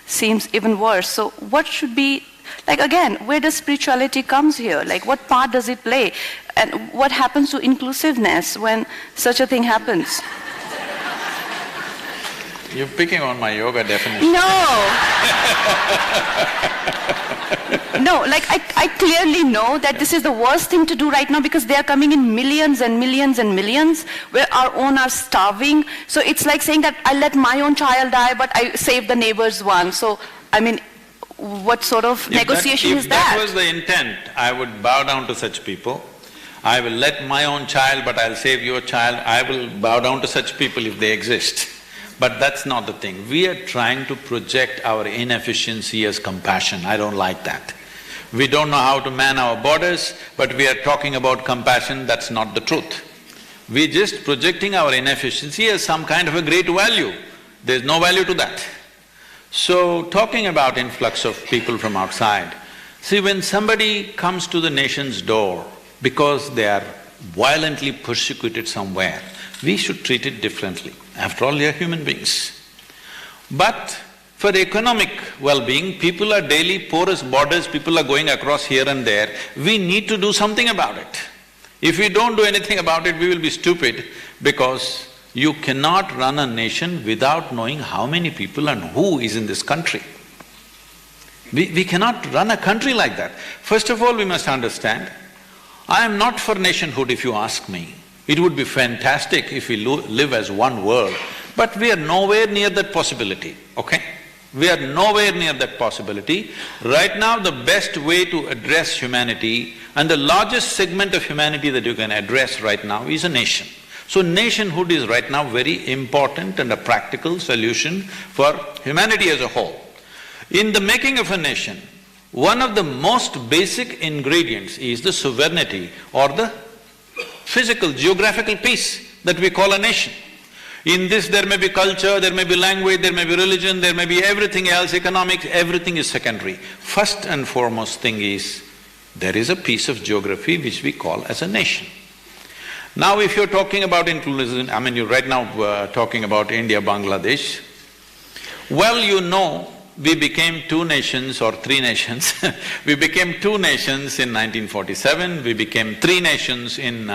seems even worse. So what should be… again, where does spirituality comes here? What part does it play? And what happens to inclusiveness when such a thing happens? You're picking on my yoga definition. No! No, I clearly know that this is the worst thing to do right now, because they are coming in millions and millions and millions, where our own are starving. So it's like saying that I let my own child die, but I save the neighbor's one. So, what sort of negotiation is that? If that was the intent, I would bow down to such people. I will let my own child, but I'll save your child. I will bow down to such people if they exist. But that's not the thing. We are trying to project our inefficiency as compassion. I don't like that. We don't know how to man our borders, but we are talking about compassion, that's not the truth. We're just projecting our inefficiency as some kind of a great value. There's no value to that. So, talking about influx of people from outside, see, when somebody comes to the nation's door because they are violently persecuted somewhere, we should treat it differently. After all, they are human beings. But for economic well-being, people are daily porous borders, people are going across here and there, we need to do something about it. If we don't do anything about it, we will be stupid, because you cannot run a nation without knowing how many people and who is in this country. We cannot run a country like that. First of all, we must understand, I am not for nationhood if you ask me. It would be fantastic if we live as one world, but we are nowhere near that possibility, okay? We are nowhere near that possibility. Right now, the best way to address humanity and the largest segment of humanity that you can address right now is a nation. So nationhood is right now very important and a practical solution for humanity as a whole. In the making of a nation, one of the most basic ingredients is the sovereignty or the physical, geographical peace that we call a nation. In this there may be culture, there may be language, there may be religion, there may be everything else, economics, everything is secondary. First and foremost thing is, there is a piece of geography which we call as a nation. Now if you're talking about inclusion, I mean you're right now talking about India, Bangladesh, well, you know, we became two nations or three nations we became two nations in 1947, we became three nations in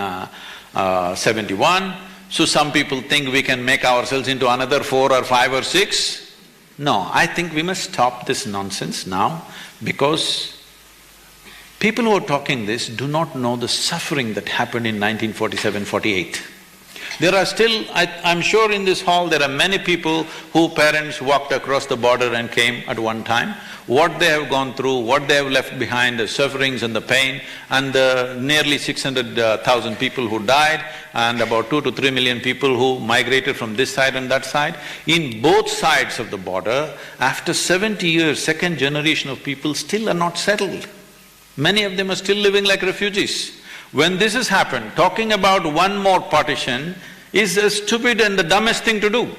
71. So some people think we can make ourselves into another 4 or 5 or 6. No, I think we must stop this nonsense now, because people who are talking this do not know the suffering that happened in 1947-48. There are still… I'm sure in this hall there are many people whose parents walked across the border and came at one time. What they have gone through, what they have left behind, the sufferings and the pain, and the nearly 600,000 people who died, and about 2 to 3 million people who migrated from this side and that side. In both sides of the border, after 70 years, second generation of people still are not settled. Many of them are still living like refugees. When this has happened, talking about one more partition is a stupid and the dumbest thing to do.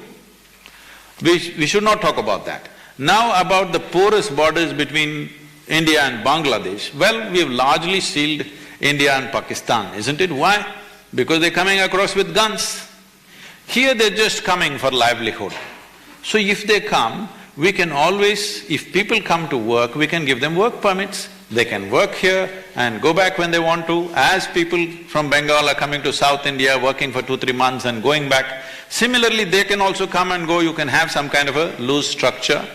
We should not talk about that. Now about the porous borders between India and Bangladesh, well, we've largely sealed India and Pakistan, isn't it? Why? Because they're coming across with guns. Here they're just coming for livelihood. So if they come, we can always… if people come to work, we can give them work permits. They can work here and go back when they want to, as people from Bengal are coming to South India, working for 2-3 months and going back. Similarly, they can also come and go, you can have some kind of a loose structure.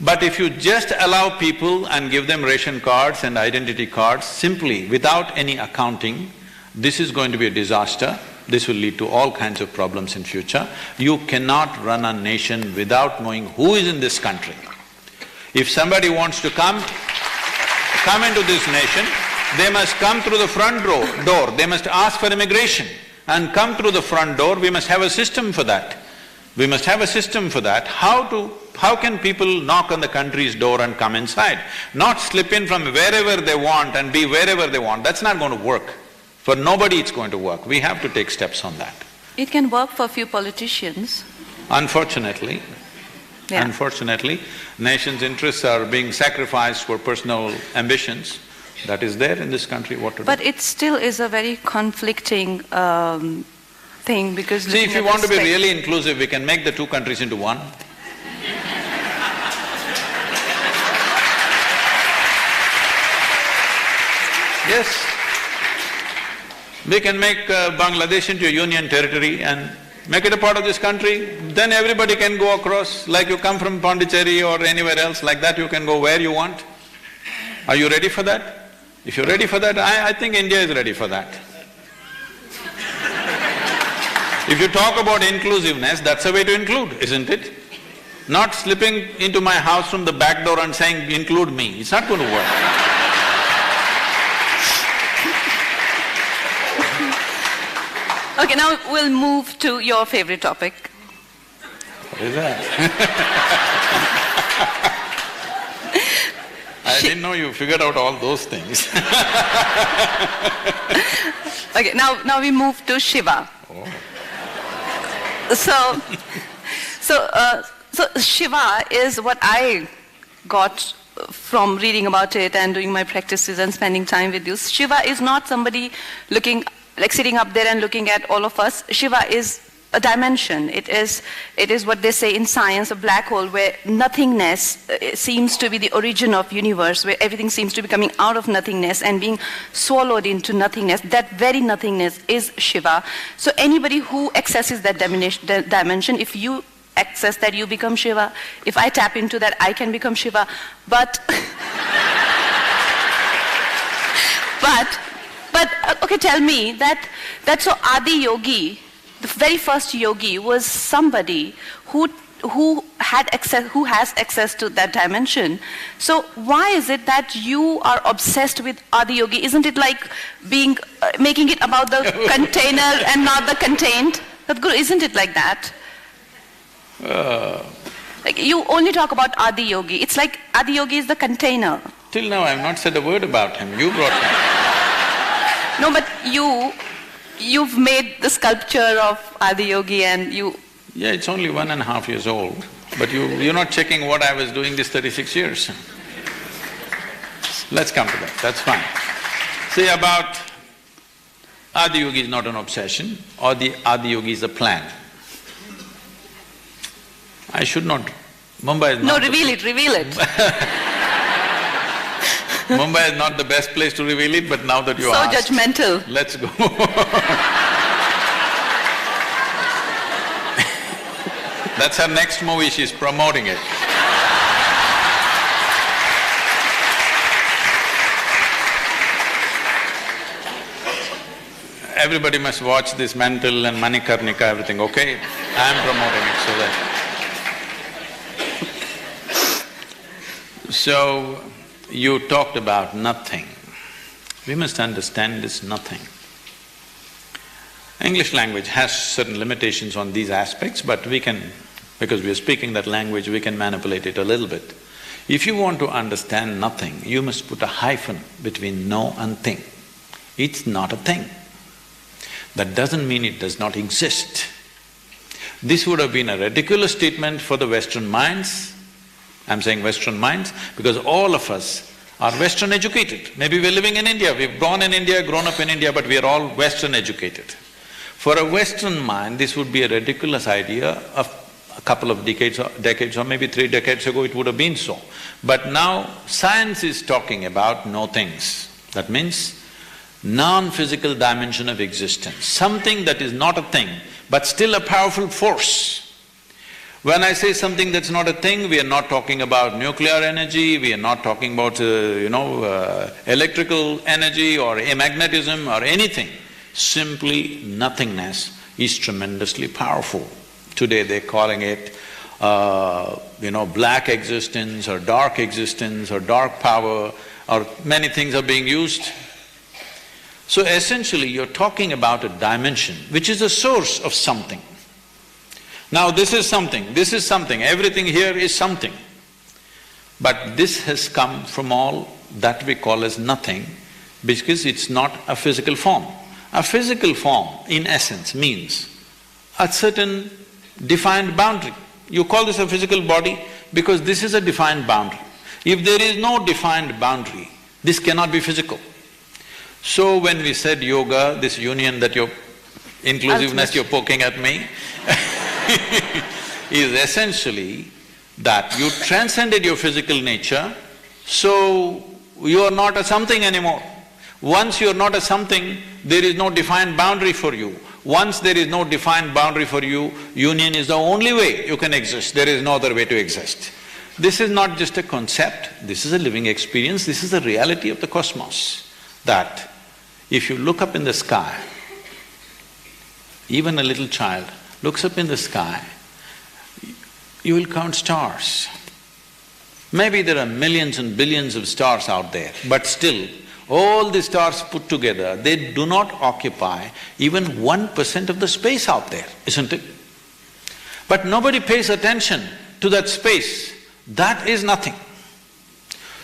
But if you just allow people and give them ration cards and identity cards simply without any accounting, this is going to be a disaster. This will lead to all kinds of problems in future. You cannot run a nation without knowing who is in this country. If somebody wants to come into this nation, they must come through the front door, they must ask for immigration and come through the front door. We must have a system for that. We must have a system for that. How can people knock on the country's door and come inside? Not slip in from wherever they want and be wherever they want. That's not going to work. For nobody it's going to work. We have to take steps on that. It can work for a few politicians. Unfortunately, Yeah. Unfortunately, nation's interests are being sacrificed for personal ambitions. That is there in this country, what to do? But it still is a very conflicting thing, because… See, if you want to be really inclusive, we can make the two countries into one. Yes. We can make Bangladesh into a union territory and make it a part of this country, then everybody can go across, like you come from Pondicherry or anywhere else, like that you can go where you want. Are you ready for that? If you're ready for that, I think India is ready for that. If you talk about inclusiveness, that's a way to include, isn't it? Not slipping into my house from the back door and saying, include me, it's not going to work. Okay, now we'll move to your favorite topic. What is that? didn't know you figured out all those things. Okay, now we move to Shiva. Oh. So Shiva is what I got from reading about it and doing my practices and spending time with you. Shiva is not somebody looking, like sitting up there and looking at all of us. Shiva is a dimension. It is what they say in science, a black hole where nothingness seems to be the origin of universe, where everything seems to be coming out of nothingness and being swallowed into nothingness. That very nothingness is Shiva. So anybody who accesses that dimension, if you access that, you become Shiva. If I tap into that, I can become Shiva. But okay, tell me that so Adi Yogi, the very first yogi, was somebody who has access to that dimension. So why is it that you are obsessed with Adi Yogi? Isn't it like making it about the container and not the contained? Sadhguru, isn't it like that? Like you only talk about Adi Yogi. It's like Adi Yogi is the container. Till now I have not said a word about him. You brought him. No, but you've made the sculpture of Adi Yogi and you… Yeah, it's only 1.5 years old, but you're not checking what I was doing this 36 years. Let's come to that, that's fine. See, about Adi Yogi is not an obsession, or the Adi Yogi is a plan. I should not… Mumbai is not… No, reveal it. Mumbai is not the best place to reveal it, but now that you asked… So judgmental. Let's go. That's her next movie, she's promoting it. Everybody must watch this Mental and Manikarnika, everything, okay? I'm promoting it so that… So, you talked about nothing. We must understand this nothing. English language has certain limitations on these aspects, but we can, because we are speaking that language, we can manipulate it a little bit. If you want to understand nothing, you must put a hyphen between no and thing. It's not a thing. That doesn't mean it does not exist. This would have been a ridiculous statement for the Western minds. I'm saying Western minds because all of us are Western educated. Maybe we're living in India, we've born in India, grown up in India, but we are all Western educated. For a Western mind, this would be a ridiculous idea. Of a couple of decades or maybe 3 decades ago it would have been so. But now science is talking about no things. That means non-physical dimension of existence, something that is not a thing, but still a powerful force. When I say something that's not a thing, we are not talking about nuclear energy, we are not talking about, electrical energy or amagnetism or anything. Simply nothingness is tremendously powerful. Today they're calling it, black existence or dark power, or many things are being used. So essentially you're talking about a dimension which is a source of something. Now this is something, everything here is something. But this has come from all that we call as nothing because it's not a physical form. A physical form, in essence, means a certain defined boundary. You call this a physical body because this is a defined boundary. If there is no defined boundary, this cannot be physical. So when we said yoga, this union that inclusiveness you're poking at me is essentially that you transcended your physical nature, so you are not a something anymore. Once you are not a something, there is no defined boundary for you. Once there is no defined boundary for you, union is the only way you can exist, there is no other way to exist. This is not just a concept, this is a living experience, this is the reality of the cosmos. That if you look up in the sky, even a little child looks up in the sky, you will count stars. Maybe there are millions and billions of stars out there, but still, all the stars put together, they do not occupy even 1% of the space out there, isn't it? But nobody pays attention to that space. That is nothing.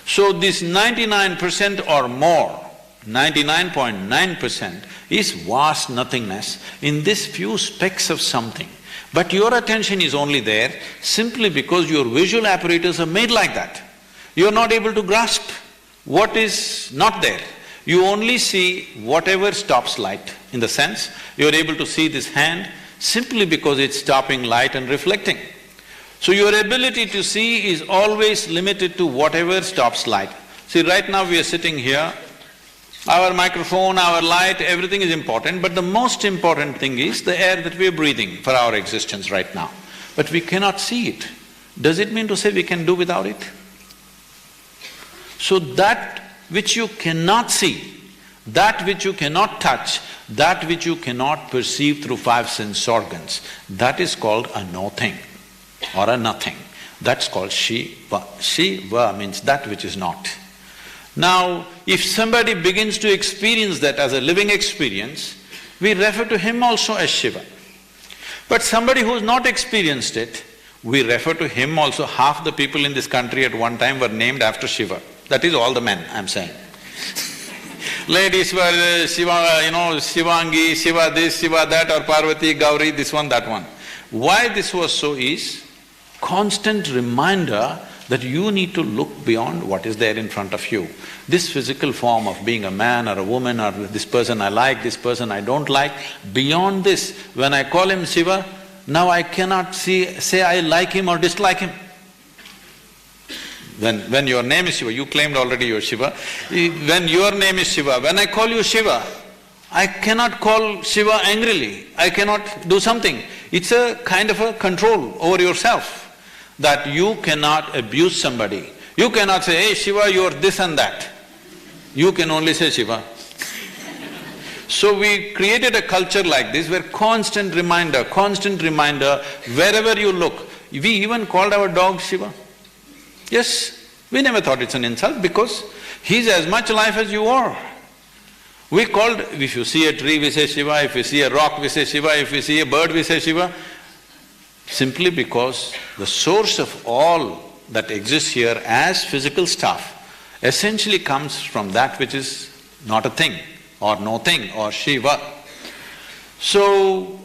So this 99% or more, 99.9% is vast nothingness in this few specks of something. But your attention is only there simply because your visual apparatus are made like that. You are not able to grasp what is not there. You only see whatever stops light. In the sense, you are able to see this hand simply because it's stopping light and reflecting. So your ability to see is always limited to whatever stops light. See, right now we are sitting here, our microphone, our light, everything is important, but the most important thing is the air that we are breathing for our existence right now. But we cannot see it. Does it mean to say we can do without it? So that which you cannot see, that which you cannot touch, that which you cannot perceive through five sense organs, that is called a no-thing or a nothing. That's called Shiva. Shiva means that which is not. Now, if somebody begins to experience that as a living experience, we refer to him also as Shiva. But somebody who has not experienced it, we refer to him also. Half the people in this country at one time were named after Shiva. That is all the men, I'm saying. Ladies were Shiva, Shivangi, Shiva this, Shiva that, or Parvati, Gauri, this one, that one. Why this was so is constant reminder that you need to look beyond what is there in front of you. This physical form of being a man or a woman or this person I like, this person I don't like, beyond this, when I call him Shiva, now I cannot say I like him or dislike him. When your name is Shiva, you claimed already you're Shiva, when your name is Shiva, when I call you Shiva, I cannot call Shiva angrily, I cannot do something. It's a kind of a control over yourself, that you cannot abuse somebody. You cannot say, hey Shiva, you're this and that. You can only say Shiva. So we created a culture like this where constant reminder, wherever you look. We even called our dog Shiva. Yes, we never thought it's an insult because he's as much life as you are. We called… if you see a tree, we say Shiva, if we see a rock, we say Shiva, if we see a bird, we say Shiva. Simply because the source of all that exists here as physical stuff essentially comes from that which is not a thing or no thing or Shiva. So,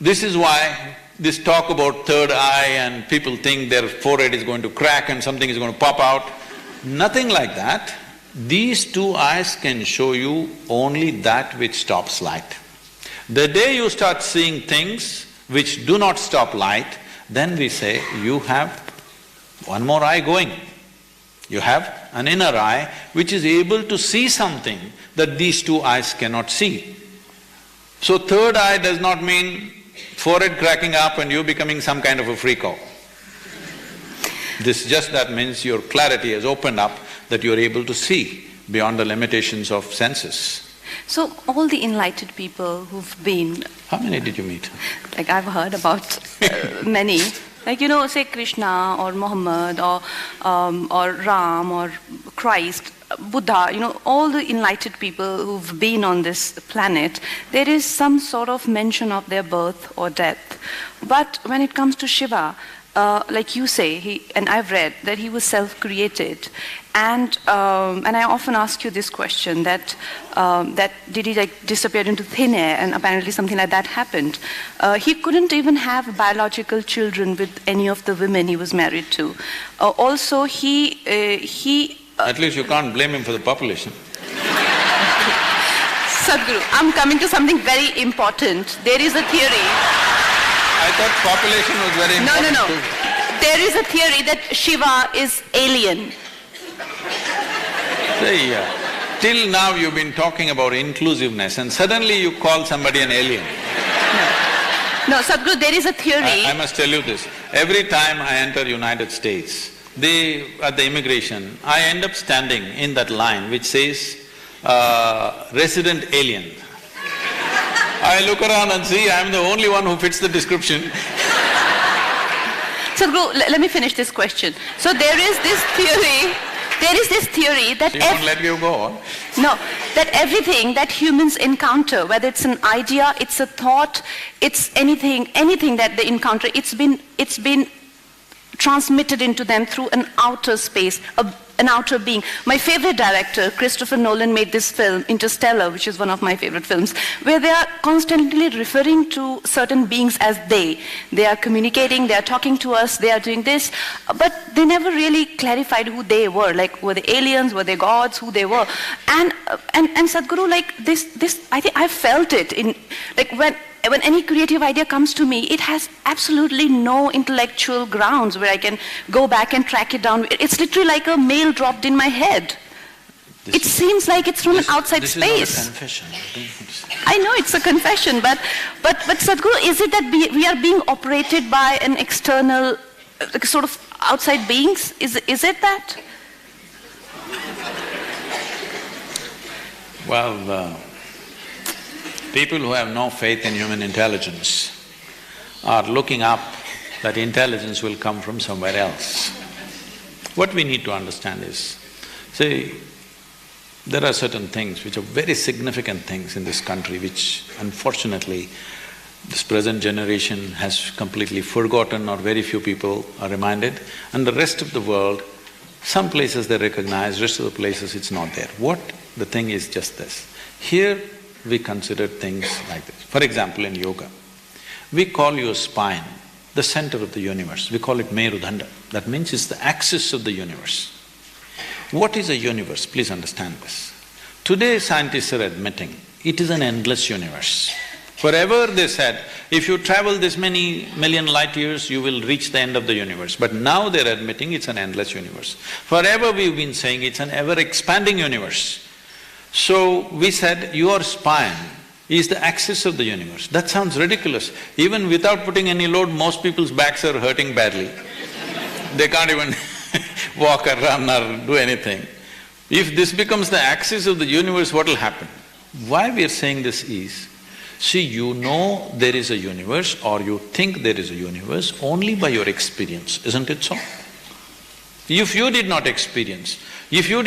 this is why this talk about third eye and people think their forehead is going to crack and something is going to pop out, nothing like that. These two eyes can show you only that which stops light. The day you start seeing things which do not stop light, then we say, you have one more eye going. You have an inner eye which is able to see something that these two eyes cannot see. So third eye does not mean forehead cracking up and you becoming some kind of a freako. This just that means your clarity has opened up, that you're able to see beyond the limitations of senses. So all the enlightened people who've been… How many did you meet? Like I've heard about many, like say Krishna or Muhammad or Ram or Christ, Buddha, all the enlightened people who've been on this planet, there is some sort of mention of their birth or death. But when it comes to Shiva, like you say, and I've read that he was self-created, and I often ask you this question, that did he disappear into thin air, and apparently something like that happened. He couldn't even have biological children with any of the women he was married to. Also, he at least you can't blame him for the population. Sadhguru, I'm coming to something very important. There is a theory… I thought population was very important No. too. There is a theory that Shiva is alien. See, till now you've been talking about inclusiveness and suddenly you call somebody an alien. No, Sadhguru, there is a theory… I must tell you this, every time I enter United States, at the immigration, I end up standing in that line which says, resident alien. I look around and see I'm the only one who fits the description. Sadhguru, let me finish this question. So there is this theory that… She won't let you go on. No, that everything that humans encounter, whether it's an idea, it's a thought, it's anything that they encounter, it's been transmitted into them through an outer space, an outer being. My favorite director, Christopher Nolan, made this film, Interstellar, which is one of my favorite films, where they are constantly referring to certain beings as they. They are communicating, they are talking to us, they are doing this, but they never really clarified who they were. Like, were they aliens, were they gods, who they were? And Sadhguru, like this, I think I felt it in, like when any creative idea comes to me, it has absolutely no intellectual grounds where I can go back and track it down. It's literally like a mail dropped in my head. It seems like it's from an outside space. This is not a confession. I know it's a confession, but Sadhguru, is it that we are being operated by an external, sort of outside beings? Is it that? Well, people who have no faith in human intelligence are looking up that intelligence will come from somewhere else. What we need to understand is, see, there are certain things which are very significant things in this country which unfortunately this present generation has completely forgotten or very few people are reminded, and the rest of the world, some places they recognize, rest of the places it's not there. What the thing is just this. Here we consider things like this. For example, in yoga, we call your spine the center of the universe. We call it Merudanda. That means it's the axis of the universe. What is a universe? Please understand this. Today scientists are admitting it is an endless universe. Forever they said, if you travel this many million light years, you will reach the end of the universe. But now they're admitting it's an endless universe. Forever we've been saying it's an ever-expanding universe. So we said, your spine is the axis of the universe. That sounds ridiculous. Even without putting any load, most people's backs are hurting badly. They can't even walk or run or do anything. If this becomes the axis of the universe, what will happen? Why we are saying this is, see, you know there is a universe or you think there is a universe only by your experience, isn't it so? If you did not experience, if you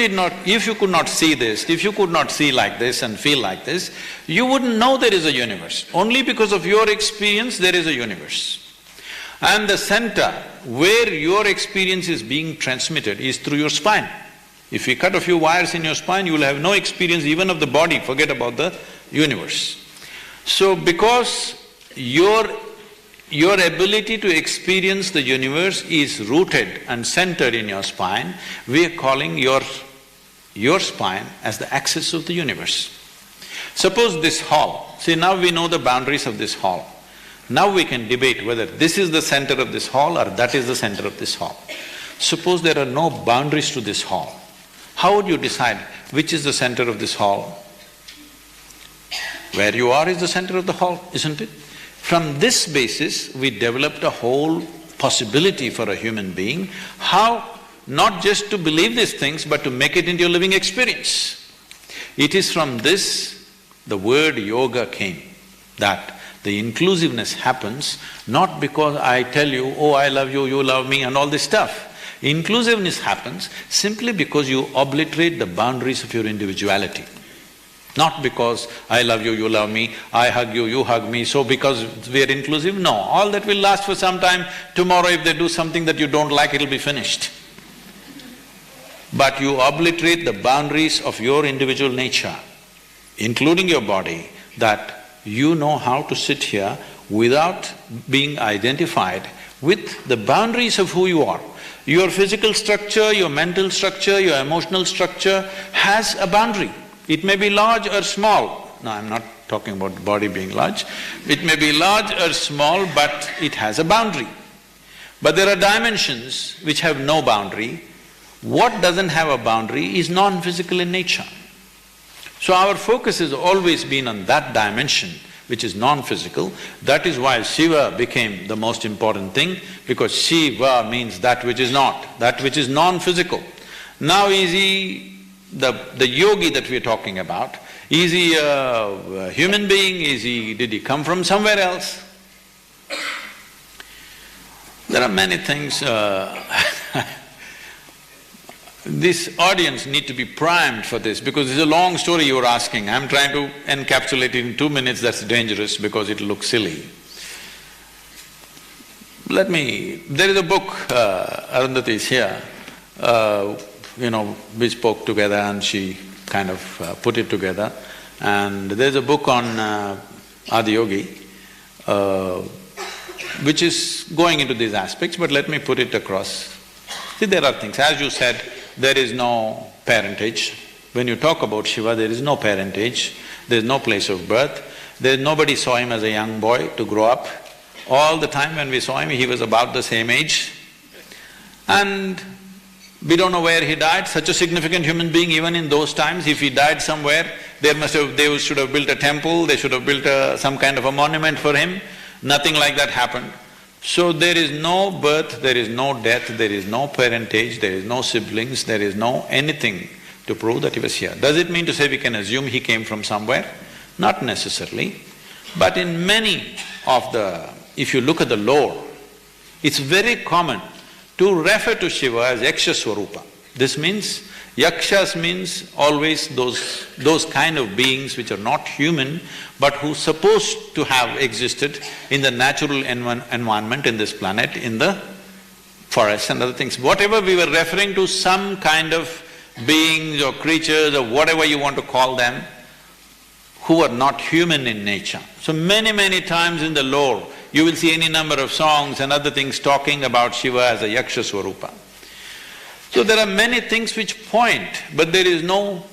could not see this, if you could not see like this and feel like this, you wouldn't know there is a universe. Only because of your experience there is a universe. And the center where your experience is being transmitted is through your spine. If we cut a few wires in your spine, you will have no experience even of the body, forget about the universe. So because your ability to experience the universe is rooted and centered in your spine, we are calling your spine as the axis of the universe. Suppose this hall, see now we know the boundaries of this hall. Now we can debate whether this is the center of this hall or that is the center of this hall. Suppose there are no boundaries to this hall, how would you decide which is the center of this hall? Where you are is the center of the hall, isn't it? From this basis, we developed a whole possibility for a human being, how not just to believe these things, but to make it into a living experience. It is from this the word yoga came, that the inclusiveness happens not because I tell you, oh, I love you, you love me and all this stuff. Inclusiveness happens simply because you obliterate the boundaries of your individuality. Not because I love you, you love me, I hug you, you hug me, so because we are inclusive, no. All that will last for some time. Tomorrow if they do something that you don't like, it'll be finished. But you obliterate the boundaries of your individual nature, including your body, that you know how to sit here without being identified with the boundaries of who you are. Your physical structure, your mental structure, your emotional structure has a boundary. It may be large or small. No, I'm not talking about the body being large. It may be large or small, but it has a boundary. But there are dimensions which have no boundary. What doesn't have a boundary is non-physical in nature. So our focus has always been on that dimension which is non-physical. That is why Shiva became the most important thing, because Shiva means that which is not, that which is non-physical. Now is he the yogi that we're talking about, is he a human being, did he come from somewhere else? There are many things this audience need to be primed for this, because it's a long story you're asking. I'm trying to encapsulate it in 2 minutes, that's dangerous because it'll look silly. There is a book, Arundhati is here, we spoke together and she kind of put it together. And there's a book on Adiyogi, which is going into these aspects, but let me put it across. See, there are things, as you said, there is no parentage. When you talk about Shiva, there is no parentage, there is no place of birth, nobody saw him as a young boy to grow up. All the time when we saw him, he was about the same age. And we don't know where he died, such a significant human being. Even in those times, if he died somewhere, they should have built a temple, they should have built some kind of a monument for him. Nothing like that happened. So there is no birth, there is no death, there is no parentage, there is no siblings, there is no anything to prove that he was here. Does it mean to say we can assume he came from somewhere? Not necessarily. But in many of if you look at the lore, it's very common to refer to Shiva as Yaksha Swarupa. This means, Yakshas means always those kind of beings which are not human, but who's supposed to have existed in the natural environment in this planet, in the forests and other things. Whatever we were referring to, some kind of beings or creatures or whatever you want to call them, who are not human in nature. So many times in the lore, you will see any number of songs and other things talking about Shiva as a Yaksha Swarupa. So there are many things which point, but there is no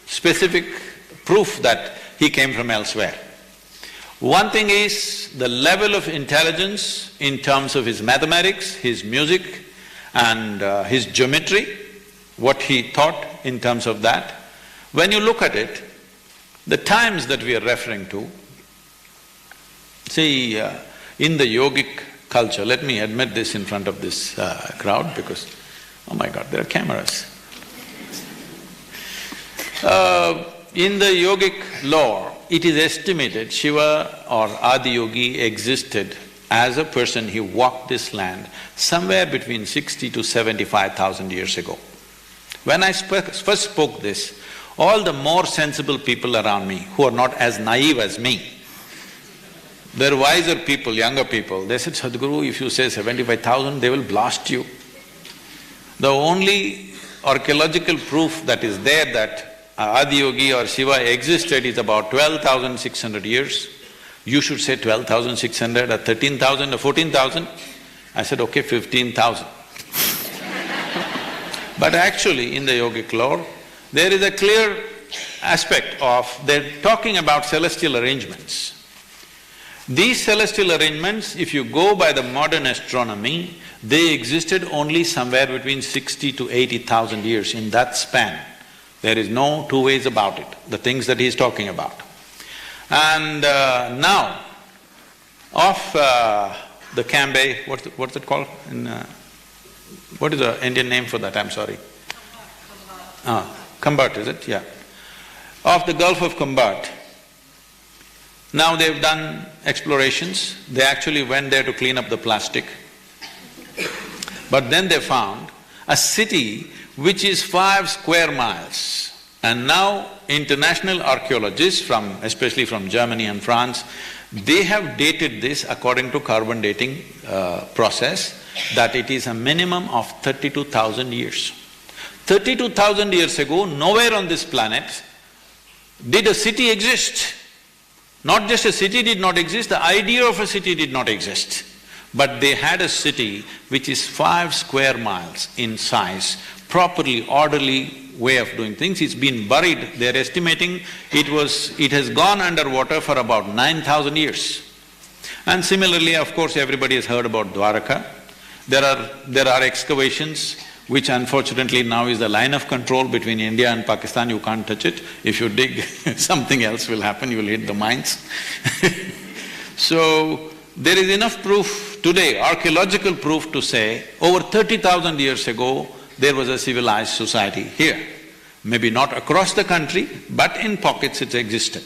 specific proof that he came from elsewhere. One thing is the level of intelligence in terms of his mathematics, his music and his geometry, what he thought in terms of that. When you look at it, the times that we are referring to, see, in the yogic culture, let me admit this in front of this crowd because, oh my God, there are cameras. In the yogic lore, it is estimated Shiva or Adiyogi existed as a person. He walked this land somewhere between 60 to 75,000 years ago. When I first spoke this, all the more sensible people around me, who are not as naive as me, they're wiser people, younger people, they said, Sadhguru, if you say 75,000, they will blast you. The only archaeological proof that is there that Adiyogi or Shiva existed is about 12,600 years. You should say 12,600 or 13,000 or 14,000. I said, okay, 15,000. But actually, in the yogic lore, there is a clear aspect of… they're talking about celestial arrangements. These celestial arrangements, if you go by the modern astronomy, they existed only somewhere between 60 to 80,000 years, in that span. There is no two ways about it, the things that he's talking about. And now, of the Cambay, what's it called? What is the Indian name for that? I'm sorry. Khambhat, is it? Yeah. Of the Gulf of Khambhat, now they've done explorations, they actually went there to clean up the plastic. But then they found a city which is 5 square miles. And now international archaeologists especially from Germany and France, they have dated this according to carbon dating process, that it is a minimum of 32,000 years. 32,000 years ago, nowhere on this planet did a city exist. Not just a city did not exist, the idea of a city did not exist. But they had a city which is 5 square miles in size, properly, orderly way of doing things. It's been buried, they're estimating it has gone underwater for about 9,000 years. And similarly, of course, everybody has heard about Dwaraka. There are excavations which unfortunately now is the line of control between India and Pakistan, you can't touch it. If you dig, something else will happen, you will hit the mines. So, there is enough proof today, archaeological proof to say, over 30,000 years ago, there was a civilized society here. Maybe not across the country, but in pockets it existed.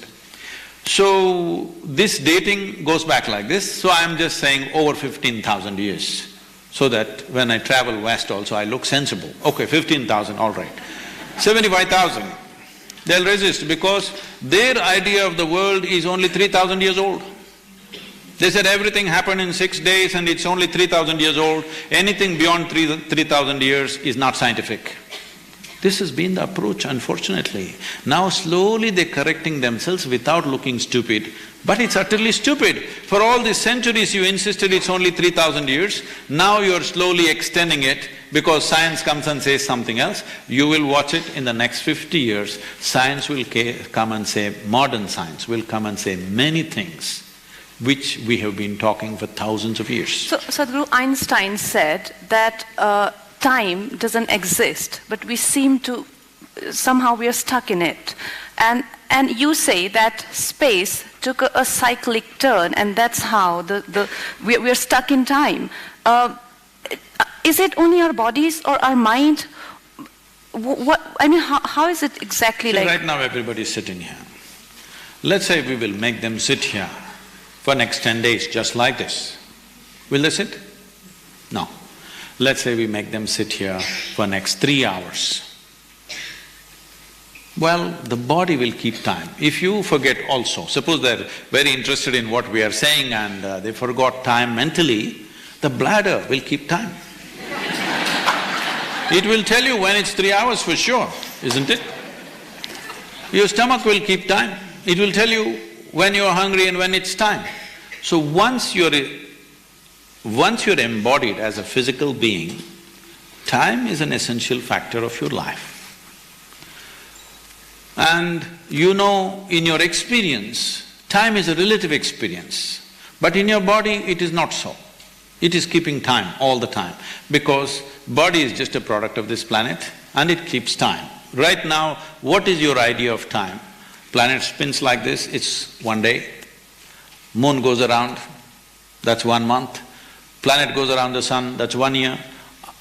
So, this dating goes back like this, so I'm just saying over 15,000 years. So that when I travel west also, I look sensible. Okay, 15,000, all right. 75,000, they'll resist because their idea of the world is only 3,000 years old. They said everything happened in 6 days and it's only 3,000 years old. Anything beyond 3,000 years is not scientific. This has been the approach, unfortunately. Now slowly they're correcting themselves without looking stupid, but it's utterly stupid. For all these centuries you insisted it's only 3,000 years, now you're slowly extending it because science comes and says something else. You will watch it in the next 50 years, science will come and say, modern science will come and say many things which we have been talking for thousands of years. So, Sadhguru, Einstein said that time doesn't exist, but we seem to… somehow we are stuck in it. And you say that space took a cyclic turn, and that's how we're stuck in time. Is it only our bodies or our mind? How is it exactly like… Right now everybody's sitting here. Let's say we will make them sit here for next 10 days, just like this. Will they sit? No. Let's say we make them sit here for next 3 hours. Well, the body will keep time. If you forget also, suppose they're very interested in what we are saying and they forgot time mentally, the bladder will keep time. It will tell you when it's 3 hours for sure, isn't it? Your stomach will keep time. It will tell you when you're hungry and when it's time. So once you're embodied as a physical being, time is an essential factor of your life. And you know, in your experience, time is a relative experience, but in your body it is not so. It is keeping time all the time, because body is just a product of this planet and it keeps time. Right now, what is your idea of time? Planet spins like this, it's 1 day. Moon goes around, that's 1 month. Planet goes around the sun, that's 1 year.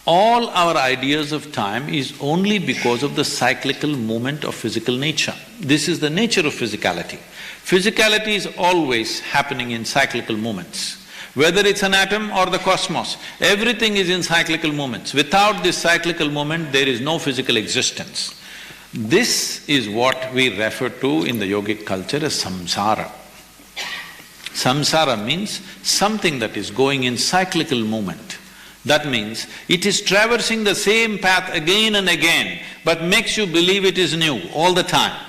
All our ideas of time is only because of the cyclical movement of physical nature. This is the nature of physicality. Physicality is always happening in cyclical movements. Whether it's an atom or the cosmos, everything is in cyclical movements. Without this cyclical movement, there is no physical existence. This is what we refer to in the yogic culture as samsara. Samsara means something that is going in cyclical movement. That means it is traversing the same path again and again, but makes you believe it is new all the time.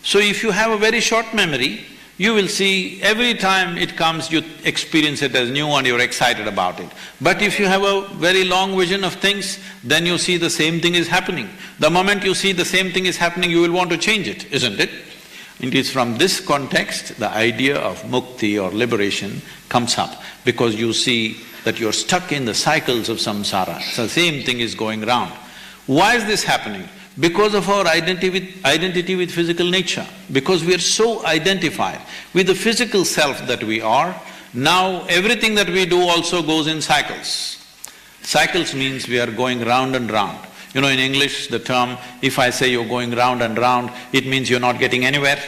So if you have a very short memory, you will see every time it comes, you experience it as new and you're excited about it. But if you have a very long vision of things, then you see the same thing is happening. The moment you see the same thing is happening, you will want to change it, isn't it? It is from this context the idea of mukti or liberation comes up, because you see that you're stuck in the cycles of samsara, so the same thing is going round. Why is this happening? Because of our identity with physical nature. Because we are so identified with the physical self that we are, now everything that we do also goes in cycles. Cycles means we are going round and round. You know, in English, the term, if I say you're going round and round, it means you're not getting anywhere.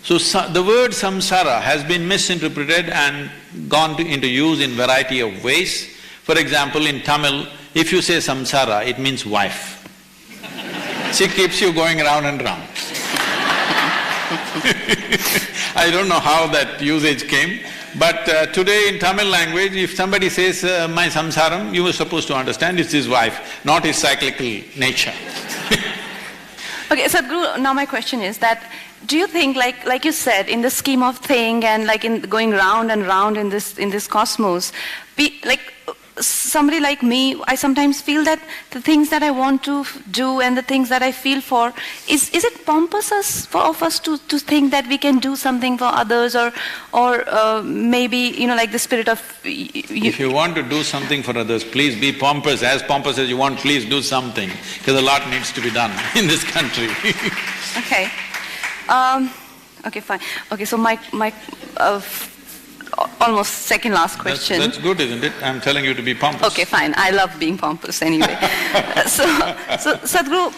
So the word samsara has been misinterpreted and gone into use in variety of ways. For example, in Tamil, if you say samsara, it means wife. She keeps you going round and round. I don't know how that usage came, but today in Tamil language, if somebody says, my samsaram, you were supposed to understand it's his wife, not his cyclical nature. Okay, Sadhguru, now my question is that, do you think, like you said, in the scheme of thing and like in going round and round in this cosmos, somebody like me, I sometimes feel that the things that I want to do and the things that I feel for, is it pompous of us to think that we can do something for others, or maybe, you know, like the spirit of… If you want to do something for others, please be pompous as you want, please do something, because a lot needs to be done in this country. Okay. Okay, fine. Okay, so my almost second last question. That's good, isn't it? I'm telling you to be pompous. Okay, fine. I love being pompous anyway. So Sadhguru,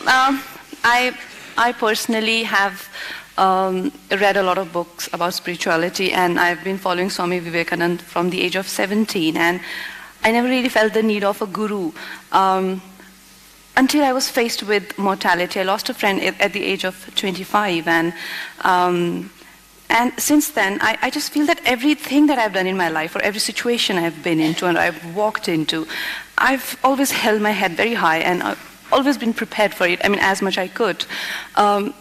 I personally have read a lot of books about spirituality, and I've been following Swami Vivekananda from the age of 17, and I never really felt the need of a guru until I was faced with mortality. I lost a friend at the age of 25, and since then, I just feel that everything that I've done in my life, or every situation I've been into and I've walked into, I've always held my head very high and always been prepared for it, I mean, as much I could. And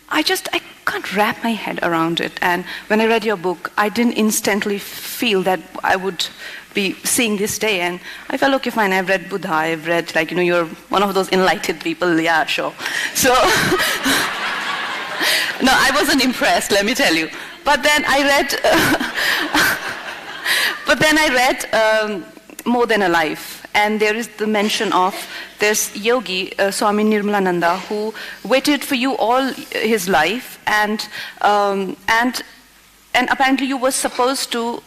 I can't wrap my head around it. And when I read your book, I didn't instantly feel that I would be seeing this day. And I felt, okay, fine, I've read Buddha, I've read, like, you're one of those enlightened people, yeah, sure. So, no, I wasn't impressed, let me tell you. But then I read, More Than a Life. And there is the mention of this yogi, Swami Nirmalananda, who waited for you all his life, and apparently you were supposed to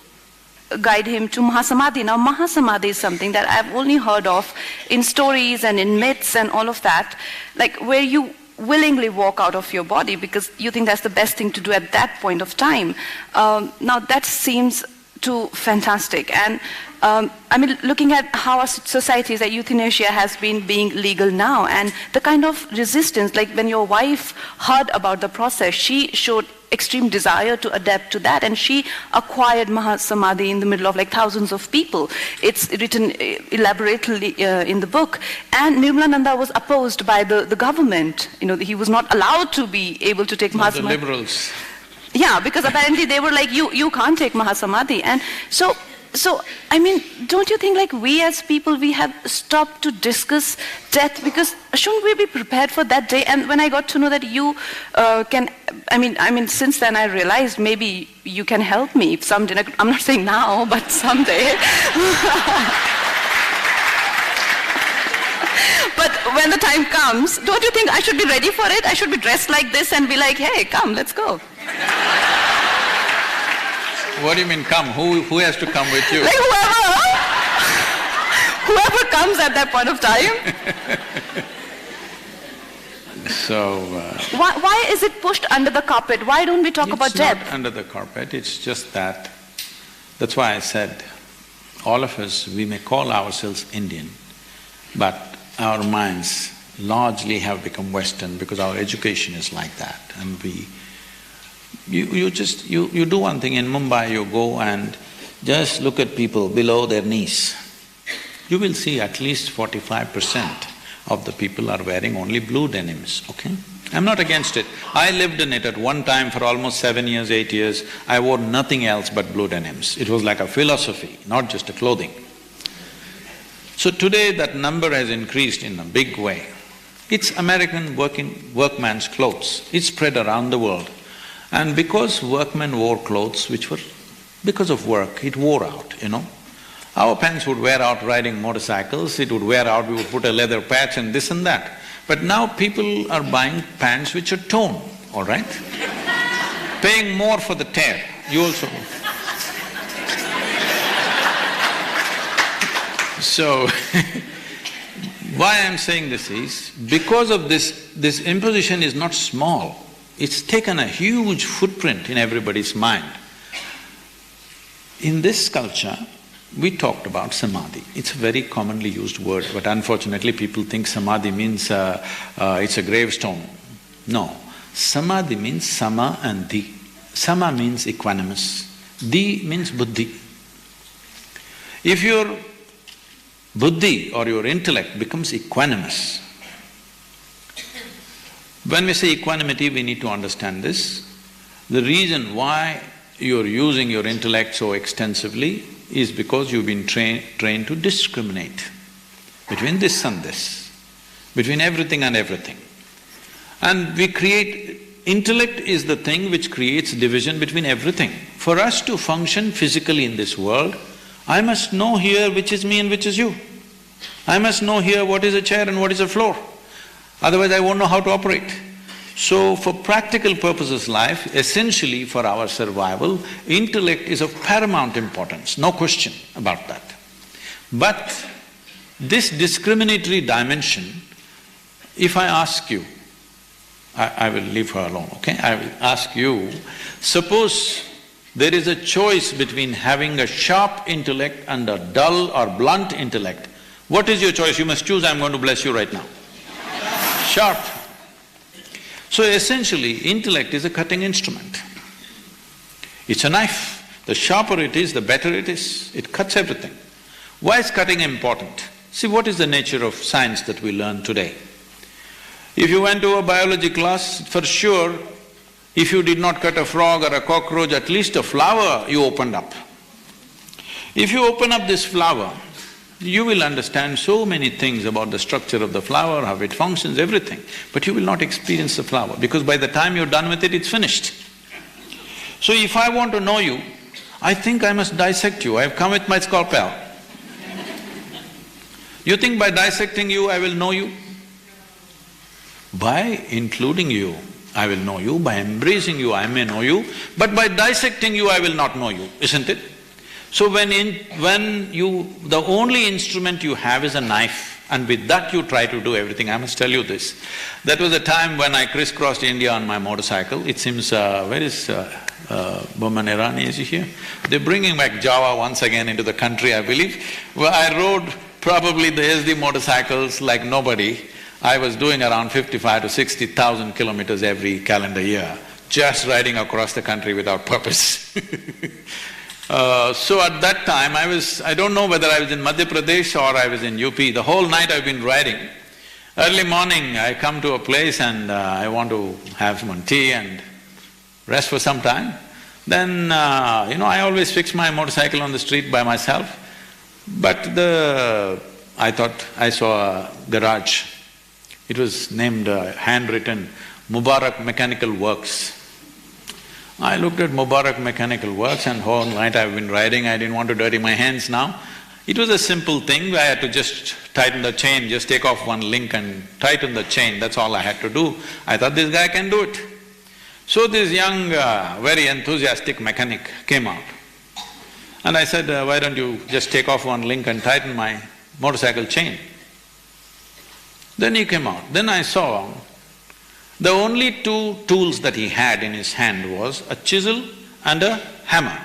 guide him to Mahasamadhi. Now, Mahasamadhi is something that I've only heard of in stories and in myths and all of that, like where you willingly walk out of your body because you think that's the best thing to do at that point of time. Now, that seems too fantastic. And I mean, looking at how our society is, that euthanasia has been being legal now, and the kind of resistance, like when your wife heard about the process, she showed extreme desire to adapt to that, and she acquired Mahasamadhi in the middle of like thousands of people. It's written elaborately in the book. And Nirmalananda was opposed by the government. He was not allowed to be able to take Mahasamadhi. The liberals. Yeah, because apparently they were like, you can't take Mahasamadhi. And so, I mean, don't you think like we as people, we have stopped to discuss death? Because shouldn't we be prepared for that day? And when I got to know that you can, I mean, since then I realized maybe you can help me someday. I'm not saying now, but someday. But when the time comes, don't you think I should be ready for it? I should be dressed like this and be like, hey, come, let's go. What do you mean come? Who has to come with you? Like whoever comes at that point of time. So… Why is it pushed under the carpet? Why don't we talk about death? It's not under the carpet, it's just that… That's why I said, all of us, we may call ourselves Indian, but our minds largely have become Western because our education is like that, and you do one thing. In Mumbai, you go and just look at people below their knees. You will see at least 45% of the people are wearing only blue denims, okay? I'm not against it. I lived in it at one time for almost 7 years, 8 years. I wore nothing else but blue denims. It was like a philosophy, not just a clothing. So today that number has increased in a big way. It's American workman's clothes. It's spread around the world. And because workmen wore clothes which were… because of work, it wore out, Our pants would wear out riding motorcycles, it would wear out, we would put a leather patch and this and that. But now people are buying pants which are torn, all right? Paying more for the tear, you also… So, why I'm saying this is, because of this imposition is not small. It's taken a huge footprint in everybody's mind. In this culture, we talked about samadhi. It's a very commonly used word, but unfortunately people think samadhi means it's a gravestone. No, samadhi means sama and di. Sama means equanimous, di means buddhi. If your buddhi or your intellect becomes equanimous, when we say equanimity, we need to understand this. The reason why you're using your intellect so extensively is because you've been trained to discriminate between this and this, between everything and everything. And we create… intellect is the thing which creates division between everything. For us to function physically in this world, I must know here which is me and which is you. I must know here what is a chair and what is a floor. Otherwise I won't know how to operate. So for practical purposes life, essentially for our survival, intellect is of paramount importance, no question about that. But this discriminatory dimension, if I ask you, I will leave her alone, okay? I will ask you, suppose there is a choice between having a sharp intellect and a dull or blunt intellect. What is your choice? You must choose, I'm going to bless you right now. Sharp. So essentially, intellect is a cutting instrument. It's a knife. The sharper it is, the better it is. It cuts everything. Why is cutting important? See, what is the nature of science that we learn today? If you went to a biology class, for sure, if you did not cut a frog or a cockroach, at least a flower you opened up. If you open up this flower, you will understand so many things about the structure of the flower, how it functions, everything, but you will not experience the flower because by the time you're done with it, it's finished. So if I want to know you, I think I must dissect you. I've come with my scalpel. You think by dissecting you, I will know you? By including you, I will know you. By embracing you, I may know you. But by dissecting you, I will not know you, isn't it? So when the only instrument you have is a knife, and with that you try to do everything, I must tell you this. That was a time when I crisscrossed India on my motorcycle. It seems… where is Boman Irani, is he here? They're bringing back Java once again into the country, I believe. Well, I rode probably the SD motorcycles like nobody. I was doing around 55 to 60,000 kilometers every calendar year, just riding across the country without purpose. So at that time, I don't know whether I was in Madhya Pradesh or I was in UP, the whole night I've been riding. Early morning, I come to a place and I want to have some tea and rest for some time. Then, I always fix my motorcycle on the street by myself. But I thought I saw a garage. It was named, handwritten, Mubarak Mechanical Works. I looked at Mubarak Mechanical Works and whole night I've been riding, I didn't want to dirty my hands now. It was a simple thing, I had to just tighten the chain, just take off one link and tighten the chain, that's all I had to do. I thought this guy can do it. So this young, very enthusiastic mechanic came out. And I said, why don't you just take off one link and tighten my motorcycle chain? Then he came out. Then I saw the only two tools that he had in his hand was a chisel and a hammer.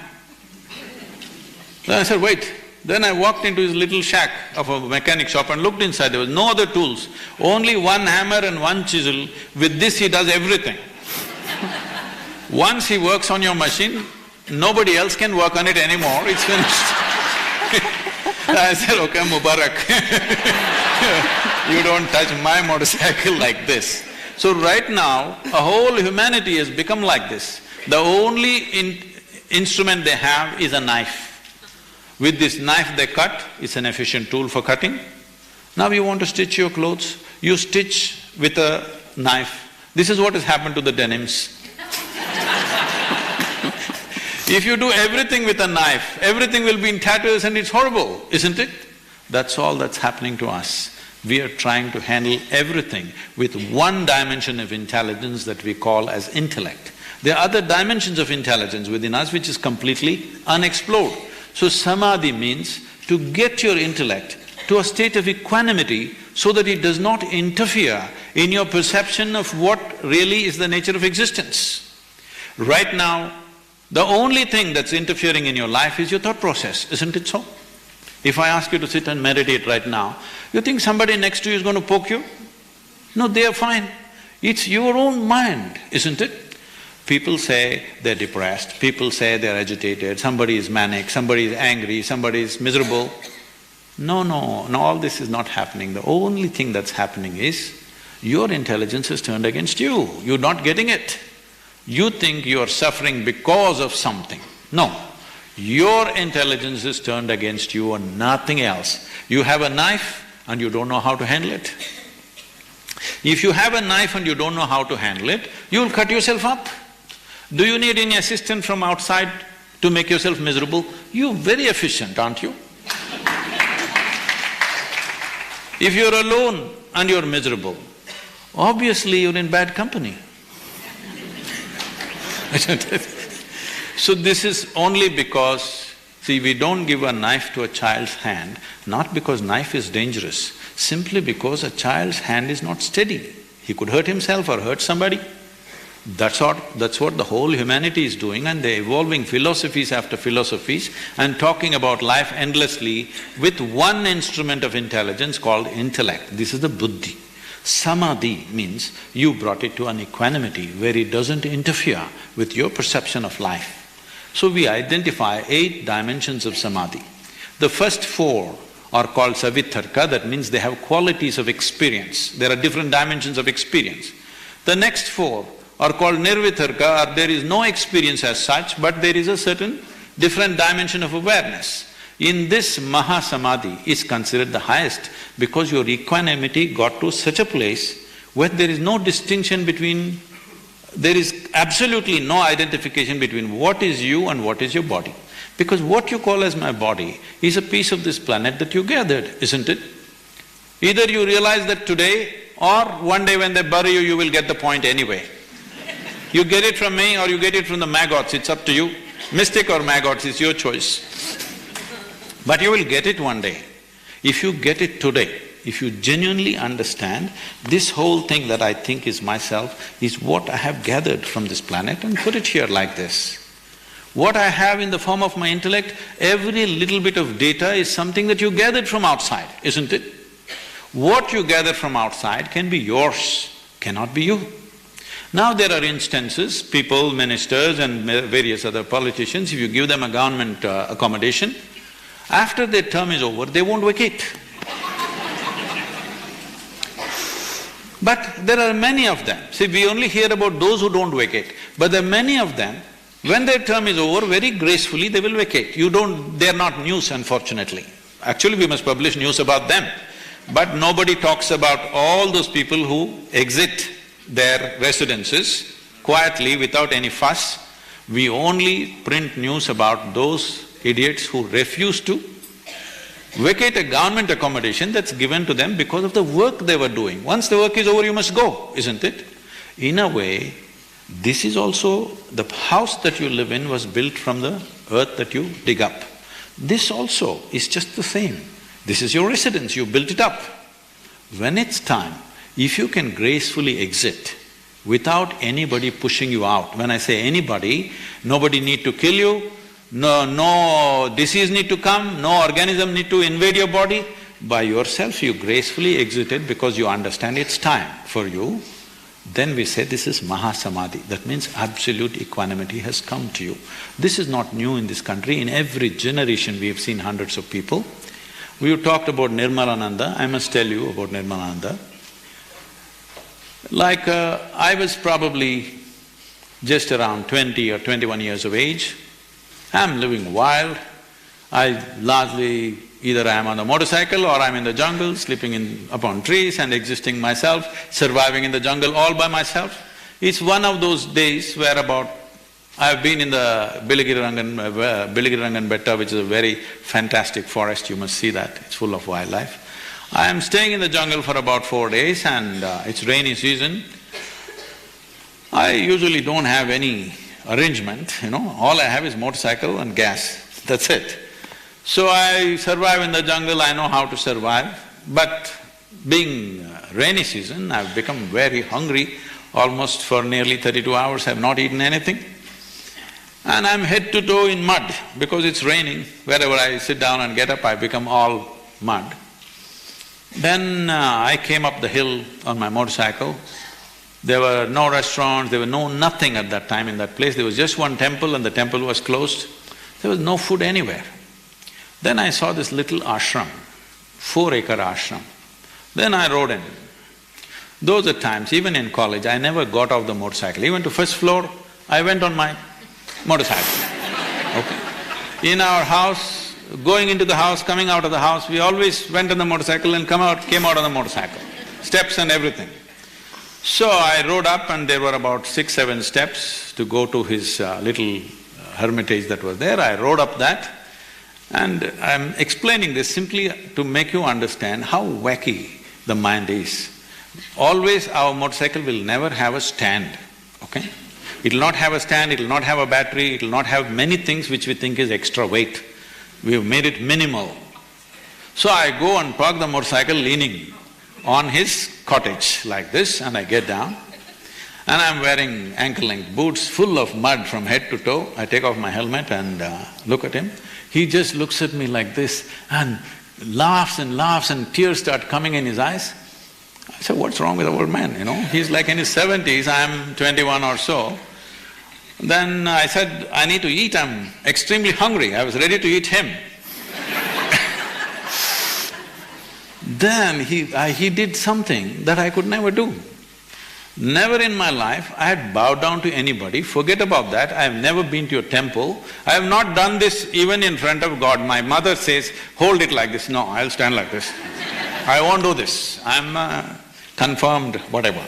Then I said, wait. Then I walked into his little shack of a mechanic shop and looked inside, there was no other tools, only one hammer and one chisel. With this he does everything. Once he works on your machine, nobody else can work on it anymore, it's finished. I said, okay, Mubarak, you don't touch my motorcycle like this. So right now, a whole humanity has become like this. The only instrument they have is a knife. With this knife they cut, it's an efficient tool for cutting. Now you want to stitch your clothes, you stitch with a knife. This is what has happened to the denims. If you do everything with a knife, everything will be in tatters and it's horrible, isn't it? That's all that's happening to us. We are trying to handle everything with one dimension of intelligence that we call as intellect. There are other dimensions of intelligence within us which is completely unexplored. So samadhi means to get your intellect to a state of equanimity so that it does not interfere in your perception of what really is the nature of existence. Right now, the only thing that's interfering in your life is your thought process, isn't it so? If I ask you to sit and meditate right now, you think somebody next to you is going to poke you? No, they are fine. It's your own mind, isn't it? People say they're depressed, people say they're agitated, somebody is manic, somebody is angry, somebody is miserable. No, all this is not happening. The only thing that's happening is your intelligence is turned against you, you're not getting it. You think you're suffering because of something. No, your intelligence is turned against you and nothing else. You have a knife and you don't know how to handle it. If you have a knife and you don't know how to handle it, you'll cut yourself up. Do you need any assistance from outside to make yourself miserable? You're very efficient, aren't you? If you're alone and you're miserable, obviously you're in bad company. So this is only because, see, we don't give a knife to a child's hand, not because knife is dangerous, simply because a child's hand is not steady. He could hurt himself or hurt somebody. That's what the whole humanity is doing, and they're evolving philosophies after philosophies and talking about life endlessly with one instrument of intelligence called intellect. This is the buddhi. Samadhi means you brought it to an equanimity where it doesn't interfere with your perception of life. So we identify 8 dimensions of samadhi. The first 4 are called savitarka, that means they have qualities of experience. There are different dimensions of experience. The next four are called nirvitarka, or there is no experience as such, but there is a certain different dimension of awareness. In this Mahasamadhi is considered the highest because your equanimity got to such a place where there is no distinction between… there is absolutely no identification between what is you and what is your body. Because what you call as my body is a piece of this planet that you gathered, isn't it? Either you realize that today, or one day when they bury you, you will get the point anyway. You get it from me or you get it from the maggots, it's up to you. Mystic or maggots, it's your choice. But you will get it one day. If you get it today, if you genuinely understand, this whole thing that I think is myself is what I have gathered from this planet and put it here like this. What I have in the form of my intellect, every little bit of data is something that you gathered from outside, isn't it? What you gather from outside can be yours, cannot be you. Now there are instances, people, ministers and various other politicians, if you give them a government accommodation, after their term is over, they won't vacate. But there are many of them. See, we only hear about those who don't vacate, but there are many of them, when their term is over, very gracefully they will vacate. They're not news, unfortunately. Actually, we must publish news about them. But nobody talks about all those people who exit their residences quietly without any fuss. We only print news about those idiots who refuse to vacate a government accommodation that's given to them because of the work they were doing. Once the work is over, you must go, isn't it? In a way, this is also… the house that you live in was built from the earth that you dig up. This also is just the same. This is your residence, you built it up. When it's time, if you can gracefully exit without anybody pushing you out, when I say anybody, nobody need to kill you, no disease need to come, no organism need to invade your body. By yourself you gracefully exited because you understand it's time for you. Then we say this is Mahasamadhi, that means absolute equanimity has come to you. This is not new in this country, in every generation we have seen hundreds of people. We talked about Nirmalananda, I must tell you about Nirmalananda. I was probably just around 20 or 21 years of age. I'm living wild. I largely… either I'm on a motorcycle or I'm in the jungle, sleeping upon trees and existing myself, surviving in the jungle all by myself. It's one of those days where I've been in the Bilagiri Betta, which is a very fantastic forest, you must see that, it's full of wildlife. I am staying in the jungle for about 4 days and it's rainy season. I usually don't have any arrangement, all I have is motorcycle and gas, that's it. So I survive in the jungle, I know how to survive, but being rainy season, I've become very hungry. Almost for nearly 32 hours I've not eaten anything. And I'm head to toe in mud because it's raining. Wherever I sit down and get up, I become all mud. Then I came up the hill on my motorcycle. There were no restaurants, there were nothing at that time in that place. There was just one temple and the temple was closed. There was no food anywhere. Then I saw this little ashram, 4-acre ashram. Then I rode in. Those are times, even in college, I never got off the motorcycle. Even to first floor, I went on my motorcycle, okay? In our house, going into the house, coming out of the house, we always went on the motorcycle and came out on the motorcycle, steps and everything. So I rode up and there were about 6-7 steps to go to his little hermitage that was there. I rode up that. And I'm explaining this simply to make you understand how wacky the mind is. Always our motorcycle will never have a stand, okay? It'll not have a stand, it'll not have a battery, it'll not have many things which we think is extra weight. We've made it minimal. So I go and park the motorcycle leaning on his cottage like this and I get down and I'm wearing ankle-length boots full of mud from head to toe. I take off my helmet and look at him. He just looks at me like this and laughs and tears start coming in his eyes. I said, what's wrong with the old man, He's like in his 70s, I'm 21 or so. Then I said, I need to eat, I'm extremely hungry. I was ready to eat him. Then he did something that I could never do. Never in my life I had bowed down to anybody, forget about that, I have never been to a temple. I have not done this even in front of God. My mother says, hold it like this. No, I'll stand like this. I won't do this. I'm confirmed whatever.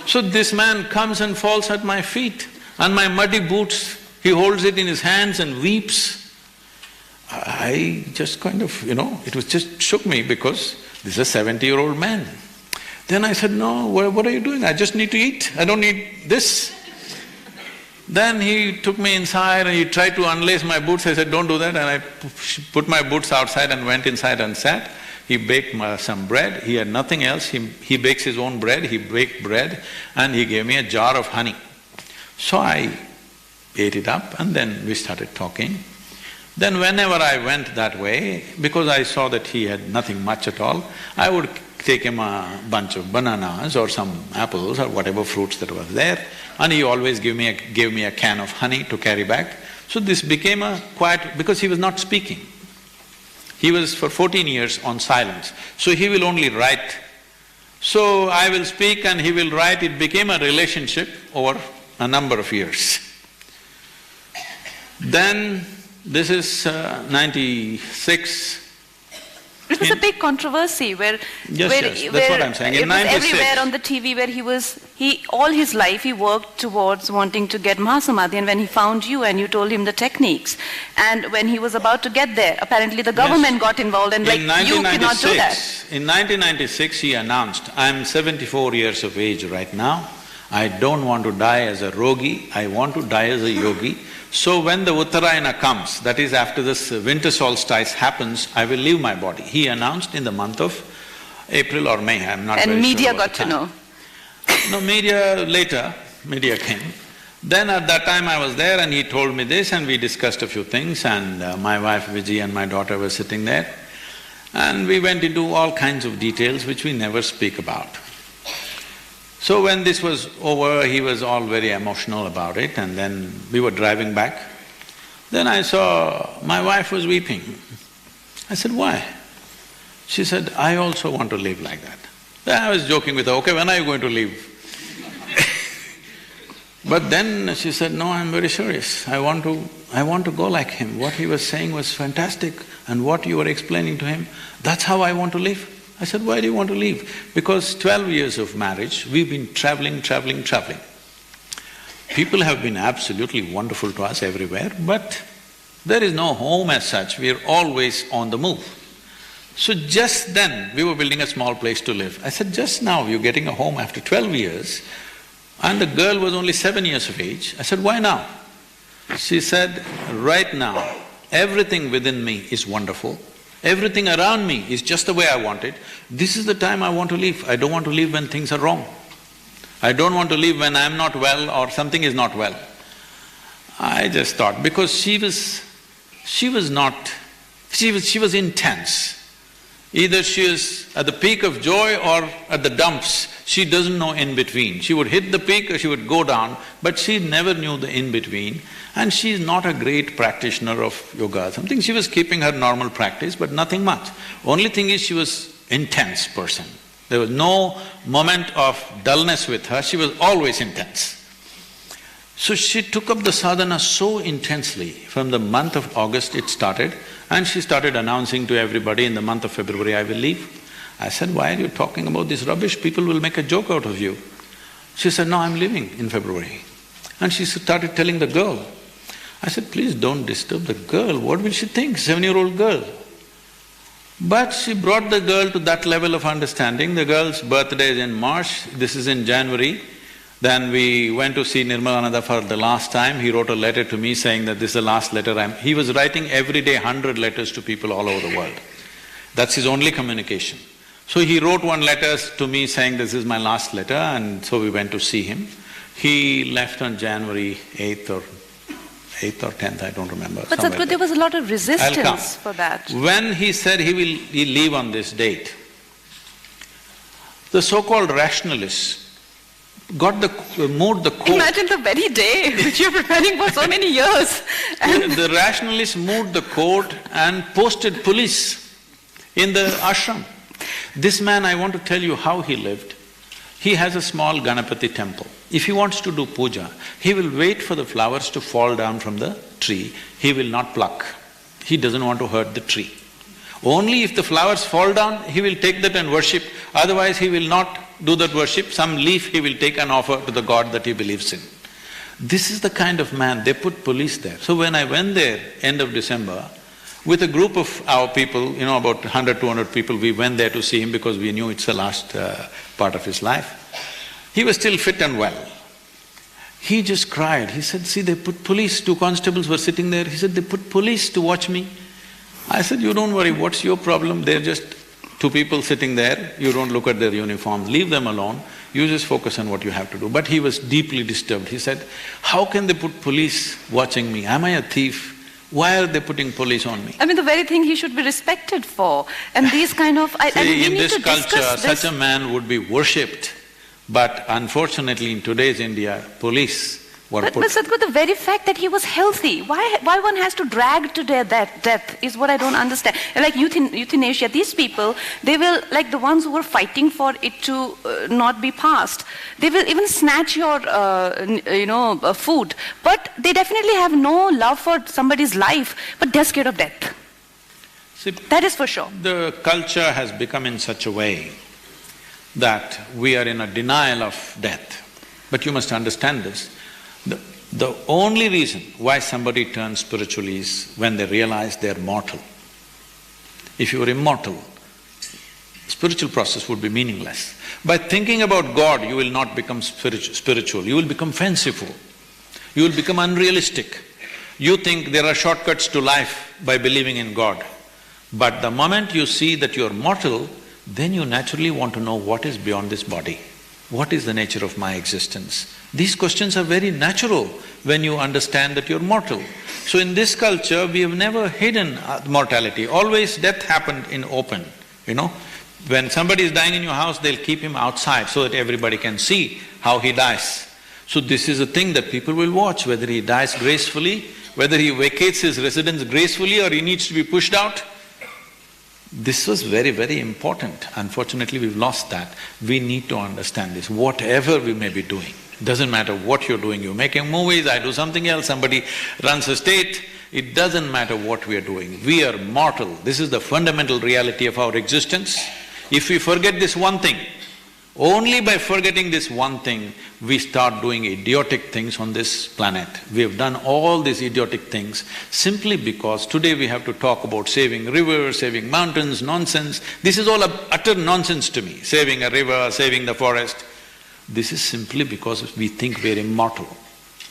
So this man comes and falls at my feet, and my muddy boots, he holds it in his hands and weeps. I just kind of, it was just shook me because this is a 70-year-old man. Then I said, no, what are you doing? I just need to eat, I don't need this. Then he took me inside and he tried to unlace my boots. I said, don't do that, and I put my boots outside and went inside and sat. He baked some bread, he had nothing else, he bakes his own bread, he baked bread and he gave me a jar of honey. So I ate it up and then we started talking. Then whenever I went that way, because I saw that he had nothing much at all, I would take him a bunch of bananas or some apples or whatever fruits that was there, and he always gave me a can of honey to carry back. So this became a quiet… because he was not speaking. He was for 14 years on silence, so he will only write. So I will speak and he will write. It became a relationship over a number of years. Then this is 96. It was a big controversy where… Yes, that's what I'm saying. In it was 96. everywhere on the TV where all his life he worked towards wanting to get Mahasamadhi, and when he found you and you told him the techniques, and when he was about to get there, apparently the government got involved and like, you cannot do that. In 1996, he announced, I'm 74 years of age right now, I don't want to die as a rogi, I want to die as a yogi. So when the Uttarayana comes, that is after this winter solstice happens, I will leave my body. He announced in the month of April or May, I'm not very sure. And media got to know. No, media came. Then at that time I was there and he told me this and we discussed a few things, and my wife Vijay and my daughter were sitting there. And we went into all kinds of details which we never speak about. So when this was over, he was all very emotional about it, and then we were driving back. Then I saw my wife was weeping. I said, why? She said, I also want to live like that. Then I was joking with her, okay, when are you going to leave? But then she said, no, I'm very serious, I want to go like him. What he was saying was fantastic, and what you were explaining to him, that's how I want to live. I said, why do you want to leave? Because 12 years of marriage, we've been traveling. People have been absolutely wonderful to us everywhere, but there is no home as such, we're always on the move. So just then, we were building a small place to live. I said, just now you're getting a home after 12 years, and the girl was only 7 years of age. I said, why now? She said, right now, everything within me is wonderful. Everything around me is just the way I want it. This is the time I want to live. I don't want to live when things are wrong. I don't want to live when I'm not well or something is not well. I just thought, because she was intense. Either she is at the peak of joy or at the dumps. She doesn't know in between. She would hit the peak or she would go down, but she never knew the in between. And she's not a great practitioner of yoga or something. She was keeping her normal practice, but nothing much. Only thing is she was intense person. There was no moment of dullness with her, she was always intense. So she took up the sadhana so intensely. From the month of August it started, and she started announcing to everybody, in the month of February I will leave. I said, why are you talking about this rubbish? People will make a joke out of you. She said, no, I'm leaving in February. And she started telling the girl. I said, please don't disturb the girl, what will she think, 7-year-old girl? But she brought the girl to that level of understanding. The girl's birthday is in March, this is in January. Then we went to see Nirmalananda for the last time. He wrote a letter to me saying that this is the last letter he was writing every day 100 letters to people all over the world. That's his only communication. So he wrote one letter to me saying this is my last letter, and so we went to see him. He left on January 8th or 10th, I don't remember. But Sadhguru, there was a lot of resistance for that. When he said he'll leave on this date, the so-called rationalists moved the court. Imagine the very day which you're preparing for so many years. The rationalists moved the court and posted police in the ashram. This man, I want to tell you how he lived. He has a small Ganapati temple. If he wants to do puja, he will wait for the flowers to fall down from the tree. He will not pluck. He doesn't want to hurt the tree. Only if the flowers fall down, he will take that and worship. Otherwise, he will not do that worship. Some leaf he will take and offer to the god that he believes in. This is the kind of man, they put police there. So when I went there, end of December, with a group of our people, about 100, 200 people, we went there to see him because we knew it's the last part of his life. He was still fit and well. He just cried. He said, see, they put police, 2 constables were sitting there. He said, they put police to watch me. I said, you don't worry, what's your problem? They're just 2 people sitting there, you don't look at their uniforms, leave them alone, you just focus on what you have to do. But he was deeply disturbed. He said, how can they put police watching me? Am I a thief? Why are they putting police on me? I mean, the very thing he should be respected for. And these kind of… See, in this culture, such a man would be worshipped. But unfortunately, in today's India, police were put… But Sadhguru, the very fact that he was healthy, why one has to drag to their death is what I don't understand. Like euthanasia, these people, they will, like the ones who were fighting for it to not be passed, they will even snatch your, food. But they definitely have no love for somebody's life, but they're scared of death. See, that is for sure. The culture has become in such a way that we are in a denial of death. But you must understand this. The only reason why somebody turns spiritual is when they realize they're mortal. If you were immortal, spiritual process would be meaningless. By thinking about God, you will not become spiritual, you will become fanciful, you will become unrealistic. You think there are shortcuts to life by believing in God. But the moment you see that you're mortal, then you naturally want to know what is beyond this body. What is the nature of my existence? These questions are very natural when you understand that you're mortal. So in this culture, we have never hidden mortality. Always death happened in open, When somebody is dying in your house, they'll keep him outside so that everybody can see how he dies. So this is a thing that people will watch, whether he dies gracefully, whether he vacates his residence gracefully or he needs to be pushed out. This was very, very important. Unfortunately, we've lost that. We need to understand this. Whatever we may be doing, doesn't matter what you're doing, you're making movies, I do something else, somebody runs a state, it doesn't matter what we are doing. We are mortal. This is the fundamental reality of our existence. If we forget this one thing, only by forgetting this one thing, we start doing idiotic things on this planet. We have done all these idiotic things simply because today we have to talk about saving rivers, saving mountains, nonsense. This is all utter nonsense to me, saving a river, saving the forest. This is simply because we think we're immortal.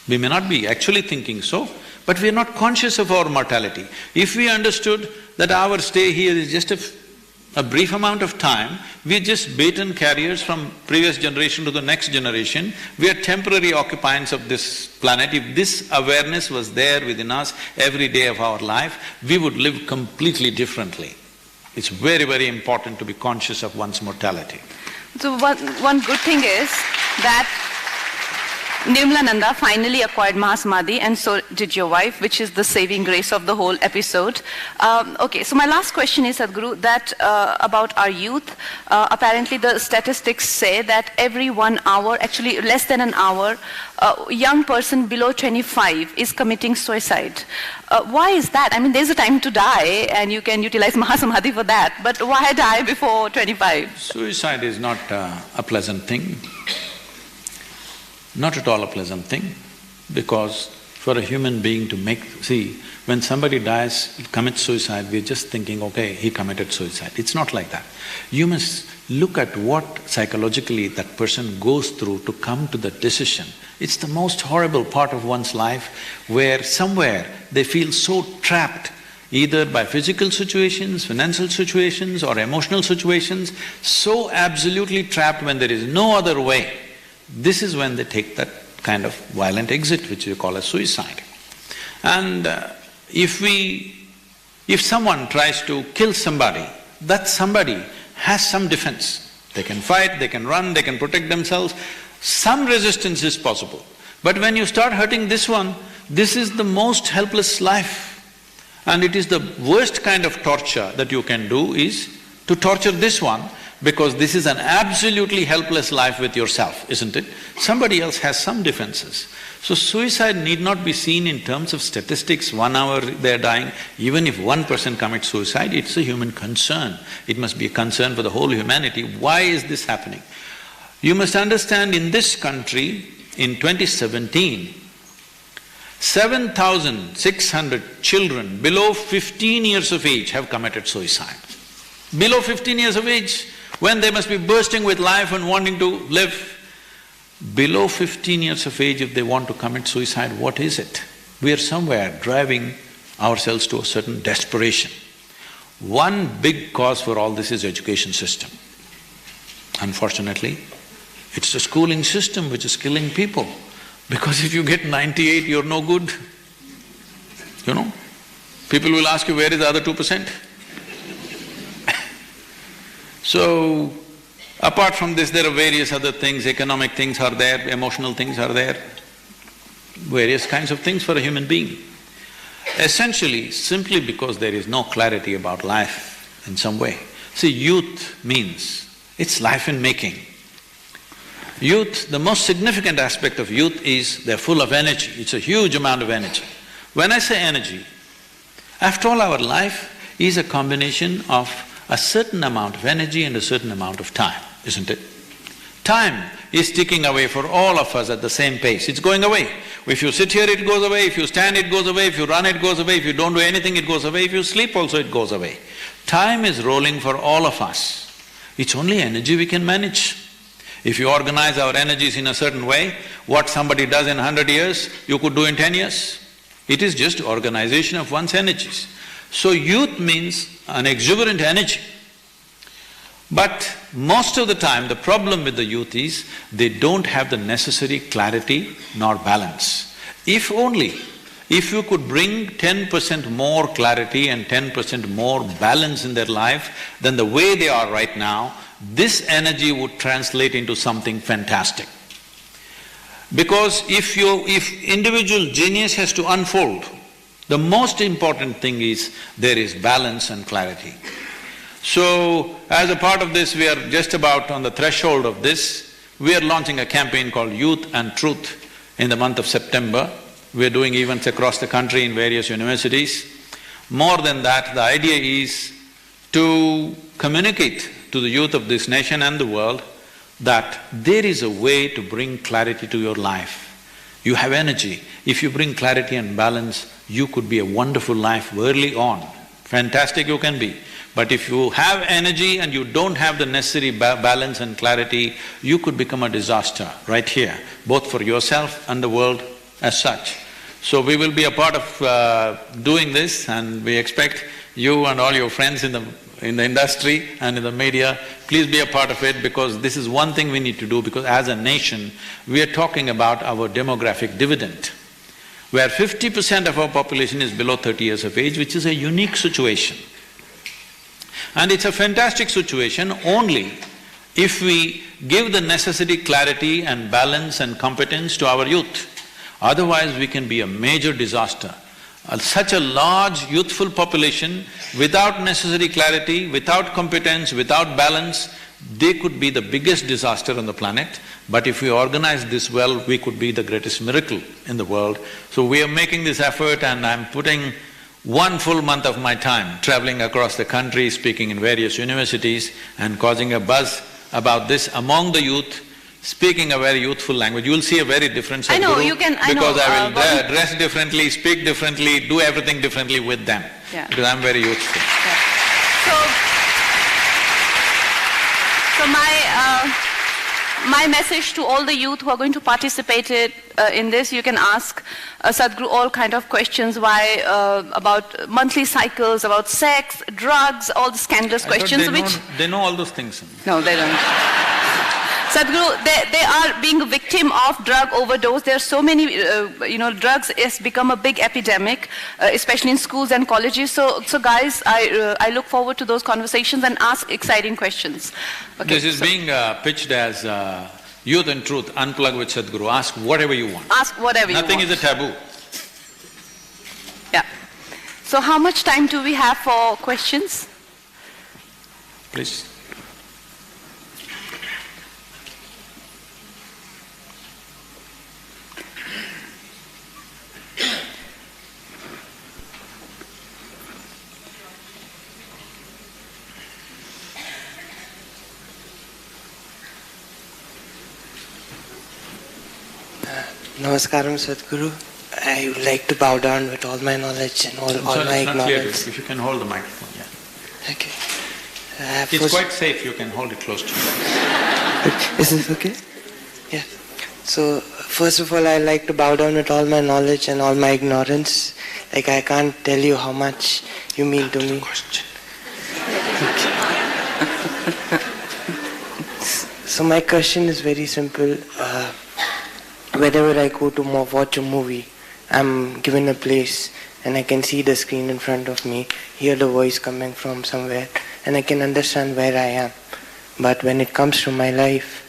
We may not be actually thinking so, but we're not conscious of our mortality. If we understood that our stay here is just a brief amount of time, we're just baton carriers from previous generation to the next generation, we are temporary occupants of this planet. If this awareness was there within us every day of our life, we would live completely differently. It's very, very important to be conscious of one's mortality. So one good thing is that Nirmalananda finally acquired Mahasamadhi, and so did your wife, which is the saving grace of the whole episode. Okay, so my last question is, Sadhguru, that about our youth. Apparently the statistics say that every 1 hour, actually less than an hour, a young person below 25 is committing suicide. Why is that? I mean, there's a time to die and you can utilize Mahasamadhi for that, but why die before 25? Suicide is not a pleasant thing. Not at all a pleasant thing, because for a human being to see, when somebody dies, commits suicide, we're just thinking, okay, he committed suicide. It's not like that. You must look at what psychologically that person goes through to come to that decision. It's the most horrible part of one's life, where somewhere they feel so trapped, either by physical situations, financial situations or emotional situations, so absolutely trapped when there is no other way. This is when they take that kind of violent exit, which we call as suicide. And if someone tries to kill somebody, that somebody has some defense. They can fight, they can run, they can protect themselves. Some resistance is possible. But when you start hurting this one, this is the most helpless life. And it is the worst kind of torture that you can do is to torture this one, because this is an absolutely helpless life with yourself, isn't it? Somebody else has some defenses. So suicide need not be seen in terms of statistics, 1 hour they're dying. Even if one person commits suicide, it's a human concern. It must be a concern for the whole humanity. Why is this happening? You must understand, in this country, in 2017, 7,600 children below 15 years of age have committed suicide. Below 15 years of age, when they must be bursting with life and wanting to live. Below 15 years of age, if they want to commit suicide, what is it? We are somewhere driving ourselves to a certain desperation. One big cause for all this is education system. Unfortunately, it's the schooling system which is killing people. Because if you get 98, you're no good. You know? People will ask you, where is the other 2%? So, apart from this, there are various other things, economic things are there, emotional things are there, various kinds of things for a human being. Essentially, simply because there is no clarity about life in some way. See, youth means, it's life in making. Youth, the most significant aspect of youth is they're full of energy, it's a huge amount of energy. When I say energy, after all, our life is a combination of a certain amount of energy and a certain amount of time, isn't it? Time is ticking away for all of us at the same pace, it's going away. If you sit here, it goes away, if you stand, it goes away, if you run, it goes away, if you don't do anything, it goes away, if you sleep also, it goes away. Time is rolling for all of us. It's only energy we can manage. If you organize our energies in a certain way, what somebody does in 100 years, you could do in 10 years. It is just organization of one's energies. So youth means an exuberant energy. But most of the time, the problem with the youth is they don't have the necessary clarity nor balance. If you could bring 10% more clarity and 10% more balance in their life than the way they are right now, this energy would translate into something fantastic. Because if individual genius has to unfold, the most important thing is there is balance and clarity. So, as a part of this, we are just about on the threshold of this. We are launching a campaign called Youth and Truth in the month of September. We are doing events across the country in various universities. More than that, the idea is to communicate to the youth of this nation and the world that there is a way to bring clarity to your life. You have energy. If you bring clarity and balance, you could be a wonderful life early on. Fantastic you can be. But if you have energy and you don't have the necessary balance and clarity, you could become a disaster right here, both for yourself and the world as such. So we will be a part of doing this, and we expect you and all your friends in the industry and in the media, please be a part of it, because this is one thing we need to do, because as a nation, we are talking about our demographic dividend, where 50% of our population is below 30 years of age, which is a unique situation. And it's a fantastic situation only if we give the necessary clarity and balance and competence to our youth. Otherwise, we can be a major disaster. Such a large youthful population, without necessary clarity, without competence, without balance, they could be the biggest disaster on the planet. But if we organize this well, we could be the greatest miracle in the world. So we are making this effort, and I'm putting 1 full month of my time traveling across the country, speaking in various universities and causing a buzz about this among the youth, speaking a very youthful language. You will see a very different Sadhguru. I know, you can… Because I will dress differently, speak differently, do everything differently with them. Yeah. Because I'm very youthful. Yeah. So my message to all the youth who are going to participate in this, you can ask Sadhguru all kind of questions, about monthly cycles, about sex, drugs, all the scandalous questions They know all those things. No, they don't. Sadhguru, they are being a victim of drug overdose. There are so many, drugs has become a big epidemic, especially in schools and colleges. So guys, I look forward to those conversations and ask exciting questions. Okay, this is being pitched as Youth and Truth, unplug with Sadhguru. Ask whatever you want. Ask whatever you want. Nothing is a taboo. Yeah. So how much time do we have for questions? Please. Namaskaram, Sadhguru. I would like to bow down with all my knowledge and all my ignorance. If you can hold the microphone, yeah. Okay. It's quite safe, you can hold it close to you. Is this okay? Yeah. So, first of all, I like to bow down with all my knowledge and all my ignorance. Like, I can't tell you how much you mean to me. So, my question is very simple. Whenever I go to watch a movie, I'm given a place and I can see the screen in front of me, hear the voice coming from somewhere, and I can understand where I am. But when it comes to my life,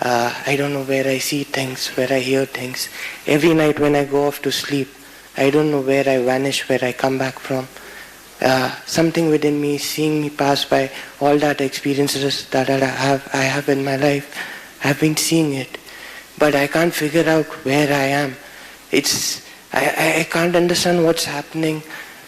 I don't know where I see things, where I hear things. Every night when I go off to sleep, I don't know where I vanish, where I come back from. Something within me is seeing me pass by all that experiences that I have in my life. I've been seeing it, but I can't figure out where I am. I can't understand what's happening.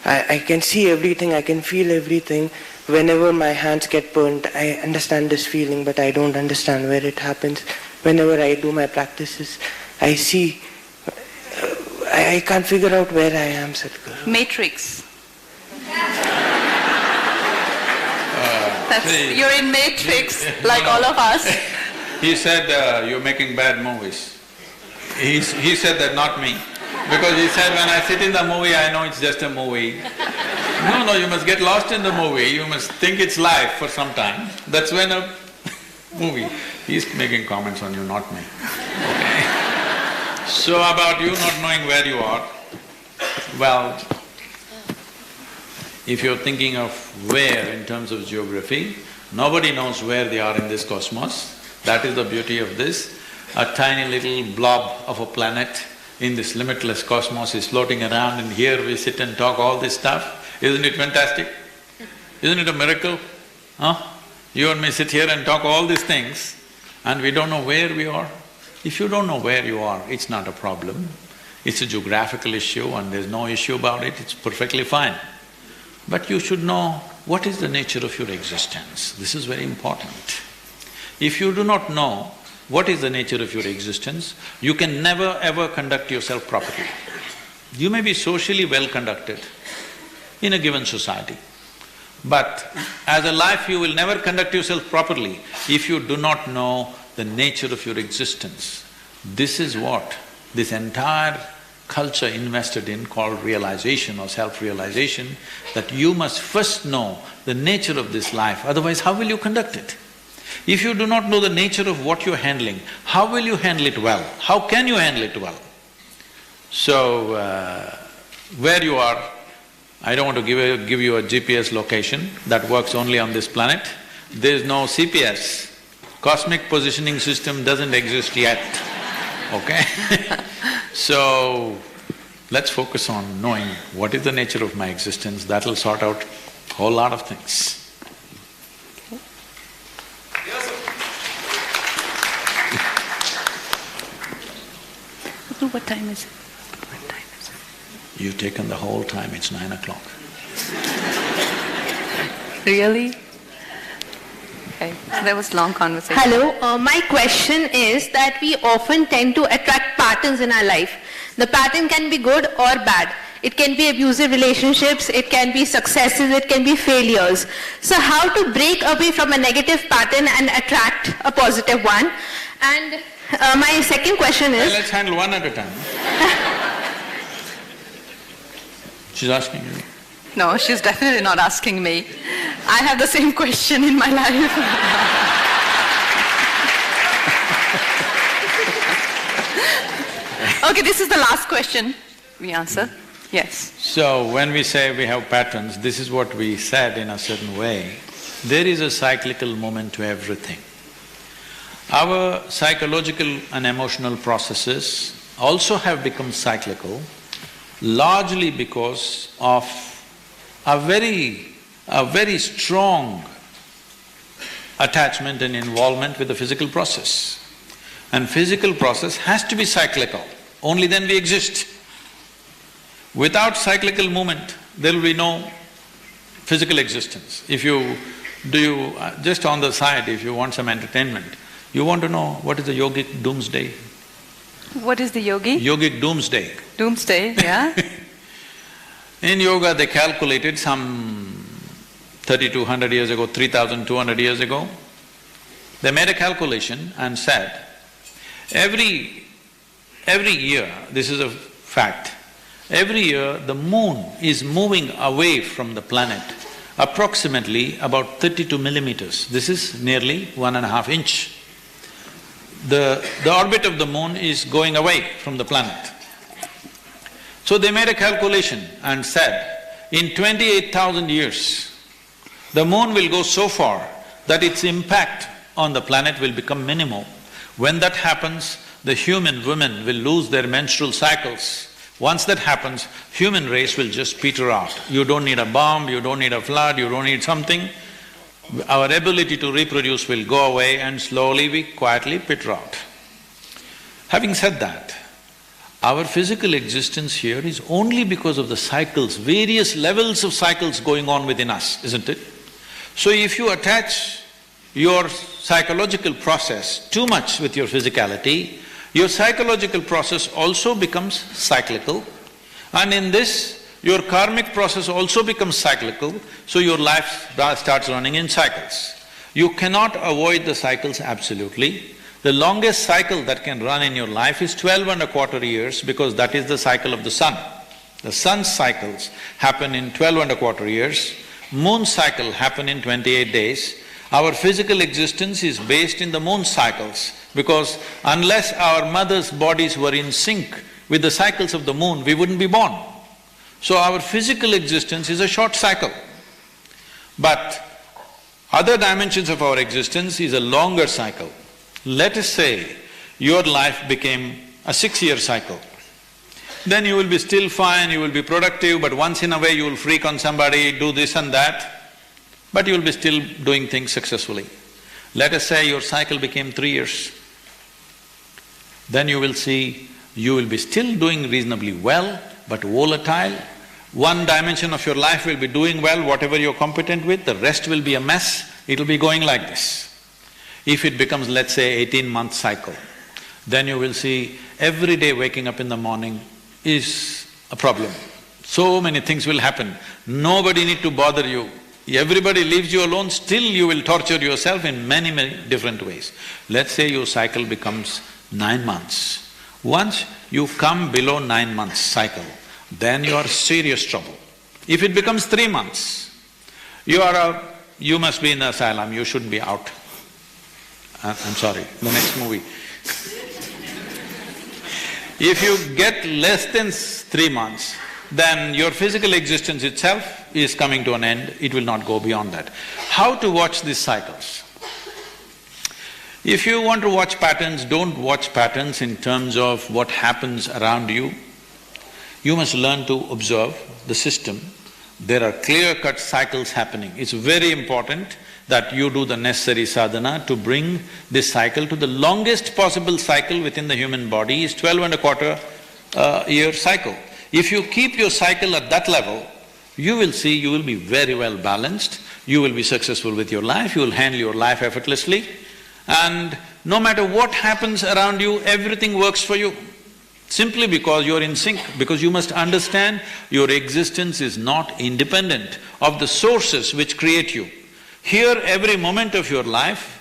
I can see everything, I can feel everything. Whenever my hands get burnt, I understand this feeling, but I don't understand where it happens. Whenever I do my practices, I see, I can't figure out where I am, Sadhguru. Matrix. You're in Matrix, like all of us. He said, you're making bad movies. He said that, not me. Because he said, when I sit in the movie, I know it's just a movie. No, you must get lost in the movie, you must think it's life for some time. That's when a movie… He's making comments on you, not me. Okay. So about you not knowing where you are, well, if you're thinking of where in terms of geography, nobody knows where they are in this cosmos. That is the beauty of this. A tiny little blob of a planet in this limitless cosmos is floating around, and here we sit and talk all this stuff. Isn't it fantastic? Isn't it a miracle? Huh? You and me sit here and talk all these things and we don't know where we are. If you don't know where you are, it's not a problem. It's a geographical issue and there's no issue about it, it's perfectly fine. But you should know what is the nature of your existence. This is very important. If you do not know what is the nature of your existence, you can never ever conduct yourself properly. You may be socially well conducted in a given society, but as a life you will never conduct yourself properly if you do not know the nature of your existence. This is what this entire culture invested in called realization or self-realization, that you must first know the nature of this life, otherwise how will you conduct it? If you do not know the nature of what you're handling, how will you handle it well? How can you handle it well? So, where you are, I don't want to give you a GPS location that works only on this planet. There's no CPS. Cosmic Positioning System doesn't exist yet, okay? So, let's focus on knowing what is the nature of my existence. That'll sort out a whole lot of things. What time is it? What time is it? You've taken the whole time, it's 9 o'clock. Really? Okay, so there was long conversation. Hello, my question is that we often tend to attract patterns in our life. The pattern can be good or bad. It can be abusive relationships, it can be successes, it can be failures. So how to break away from a negative pattern and attract a positive one? And my second question is… Let's handle one at a time. She's asking you. No, she's definitely not asking me. I have the same question in my life. Okay, this is the last question we answer. Yes. So, when we say we have patterns, this is what we said in a certain way. There is a cyclical moment to everything. Our psychological and emotional processes also have become cyclical, largely because of a very strong attachment and involvement with the physical process. And physical process has to be cyclical, only then we exist. Without cyclical movement, there will be no physical existence. Just on the side, if you want some entertainment, you want to know what is the yogic doomsday? What is the yogi? Yogic doomsday. Doomsday, yeah? In yoga, they calculated some 3,200 years ago, 3,200 years ago, they made a calculation and said, every year, this is a fact, every year the moon is moving away from the planet approximately about 32 millimeters. This is nearly 1.5 inch. The orbit of the moon is going away from the planet. So they made a calculation and said, in 28,000 years, the moon will go so far that its impact on the planet will become minimal. When that happens, the human women will lose their menstrual cycles. Once that happens, human race will just peter out. You don't need a bomb, you don't need a flood, you don't need something. Our ability to reproduce will go away and slowly we quietly peter out. Having said that, our physical existence here is only because of the cycles, various levels of cycles going on within us, isn't it? So if you attach your psychological process too much with your physicality, your psychological process also becomes cyclical, and in this, your karmic process also becomes cyclical, so your life starts running in cycles. You cannot avoid the cycles absolutely. The longest cycle that can run in your life is 12.25 years, because that is the cycle of the sun. The sun's cycles happen in 12.25 years, moon's cycle happen in 28 days. Our physical existence is based in the moon cycles, because unless our mothers' bodies were in sync with the cycles of the moon, we wouldn't be born. So our physical existence is a short cycle. But other dimensions of our existence is a longer cycle. Let us say your life became a 6-year cycle. Then you will be still fine, you will be productive, but once in a way you will freak on somebody, do this and that, but you will be still doing things successfully. Let us say your cycle became 3 years. Then you will see you will be still doing reasonably well, but volatile. One dimension of your life will be doing well, whatever you're competent with, the rest will be a mess, it'll be going like this. If it becomes, let's say, 18-month cycle, then you will see every day waking up in the morning is a problem. So many things will happen, nobody need to bother you. Everybody leaves you alone, still you will torture yourself in many, many different ways. Let's say your cycle becomes 9 months. Once you come below 9 months cycle, then you are serious trouble. If it becomes 3 months, you must be in the asylum, you shouldn't be out. I'm sorry, the next movie. If you get less than 3 months, then your physical existence itself is coming to an end, it will not go beyond that. How to watch these cycles? If you want to watch patterns, don't watch patterns in terms of what happens around you. You must learn to observe the system. There are clear-cut cycles happening. It's very important that you do the necessary sadhana to bring this cycle to the longest possible cycle within the human body is 12.25 year cycle. If you keep your cycle at that level, you will see you will be very well balanced, you will be successful with your life, you will handle your life effortlessly, and no matter what happens around you, everything works for you. Simply because you're in sync, because you must understand your existence is not independent of the sources which create you. Here, every moment of your life,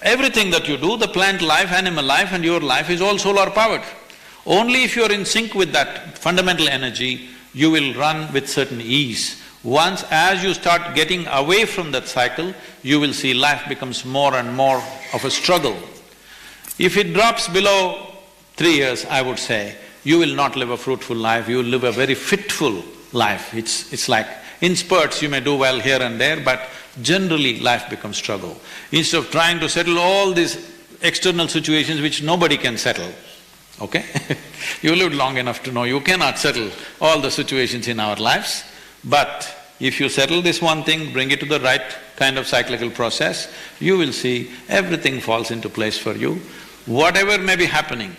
everything that you do, the plant life, animal life and your life is all solar powered. Only if you're in sync with that fundamental energy, you will run with certain ease. Once as you start getting away from that cycle, you will see life becomes more and more of a struggle. If it drops below 3 years, I would say, you will not live a fruitful life, you will live a very fitful life. It's like, in spurts you may do well here and there, but generally life becomes struggle. Instead of trying to settle all these external situations which nobody can settle, okay? You lived long enough to know you cannot settle all the situations in our lives. But if you settle this one thing, bring it to the right kind of cyclical process, you will see everything falls into place for you. Whatever may be happening,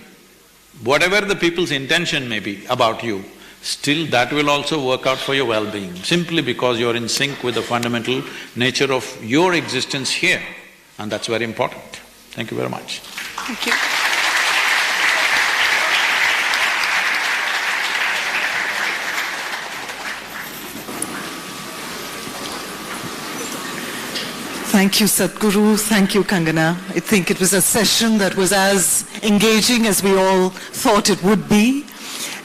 whatever the people's intention may be about you, still that will also work out for your well-being, simply because you're in sync with the fundamental nature of your existence here, and that's very important. Thank you very much. Thank you. Thank you, Sadhguru. Thank you, Kangana. I think it was a session that was as engaging as we all thought it would be.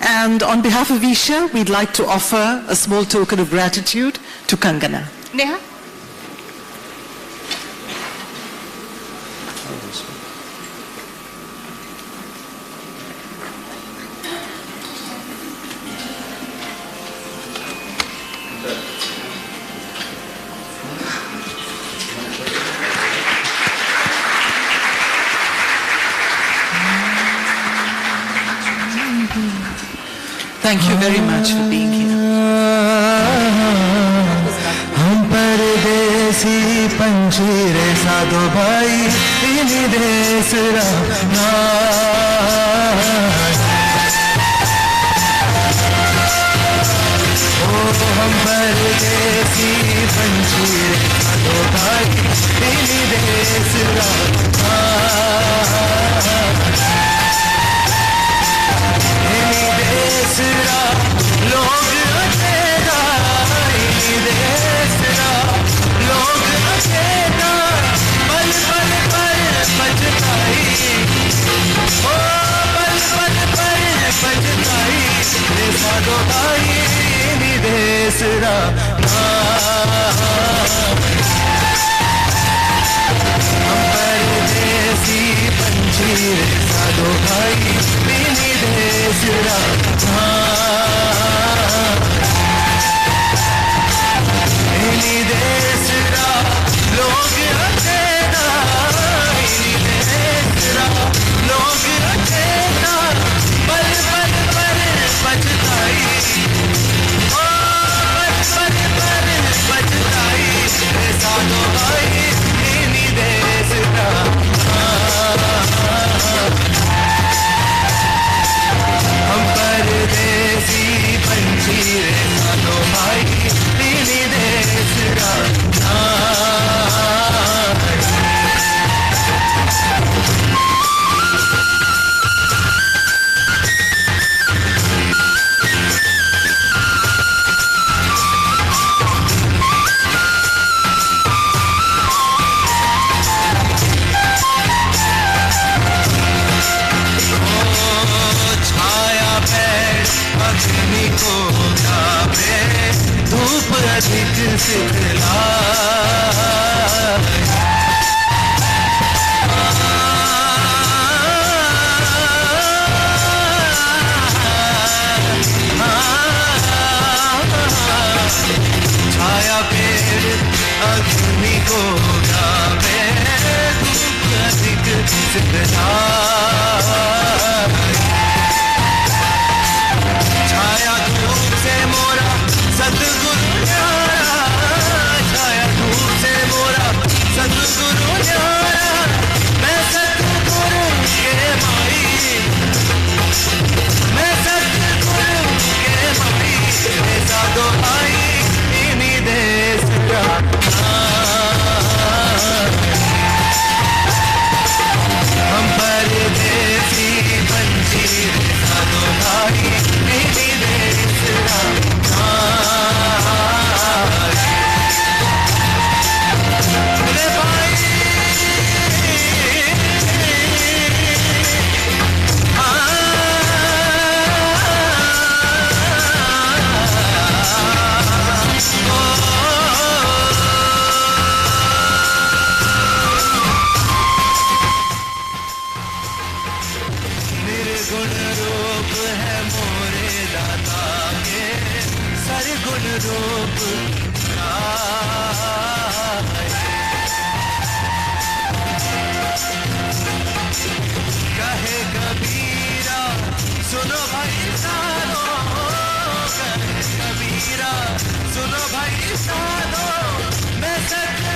And on behalf of Isha, we'd like to offer a small token of gratitude to Kangana. Neha? Thank you very much for being here. हम परदेसी पंजीरे साधो भाई इन्हीं देश रहना ओ हम परदेसी पंजीरे साधो भाई इन्हीं देश रहना देसरा लोग अकेला देसरा लोग अकेला पल पल पर पछताई ओ पल पल पर पछताई रे साधो भाई नी देसरा हम परदेसी पंजीरे साधो भाई नी देसरा इन्हीं देसरा लोग अकेला इन्हीं देसरा लोग अकेला पल पल पर पछताई ओ पल पल पर पछताई रे साधो भाई इन्हीं देसरा हम परदेसी पंजीरे साधो भाई इन्हीं देसरा अग्नि को तापे धूप अधिक सिखला छाया पेड़ अग्नि को तापे धूप अधिक सिखला छाया धूप से मोरा सतगुरु न्यारा छाया धूप से मोरा सतगुरु न्यारा मैं सतगुरु के माई मैं सतगुरु के माई रे साधो भाई इन्हीं देश का हम परदेसी पंजीरे साधो भाई इन्हीं देश का रे भाई निर्गुण रूप है मोरे दाता के सरगुण रूप कहे कबीरा सुनो भाई सारो कहे कबीरा भाई साधो मैं सच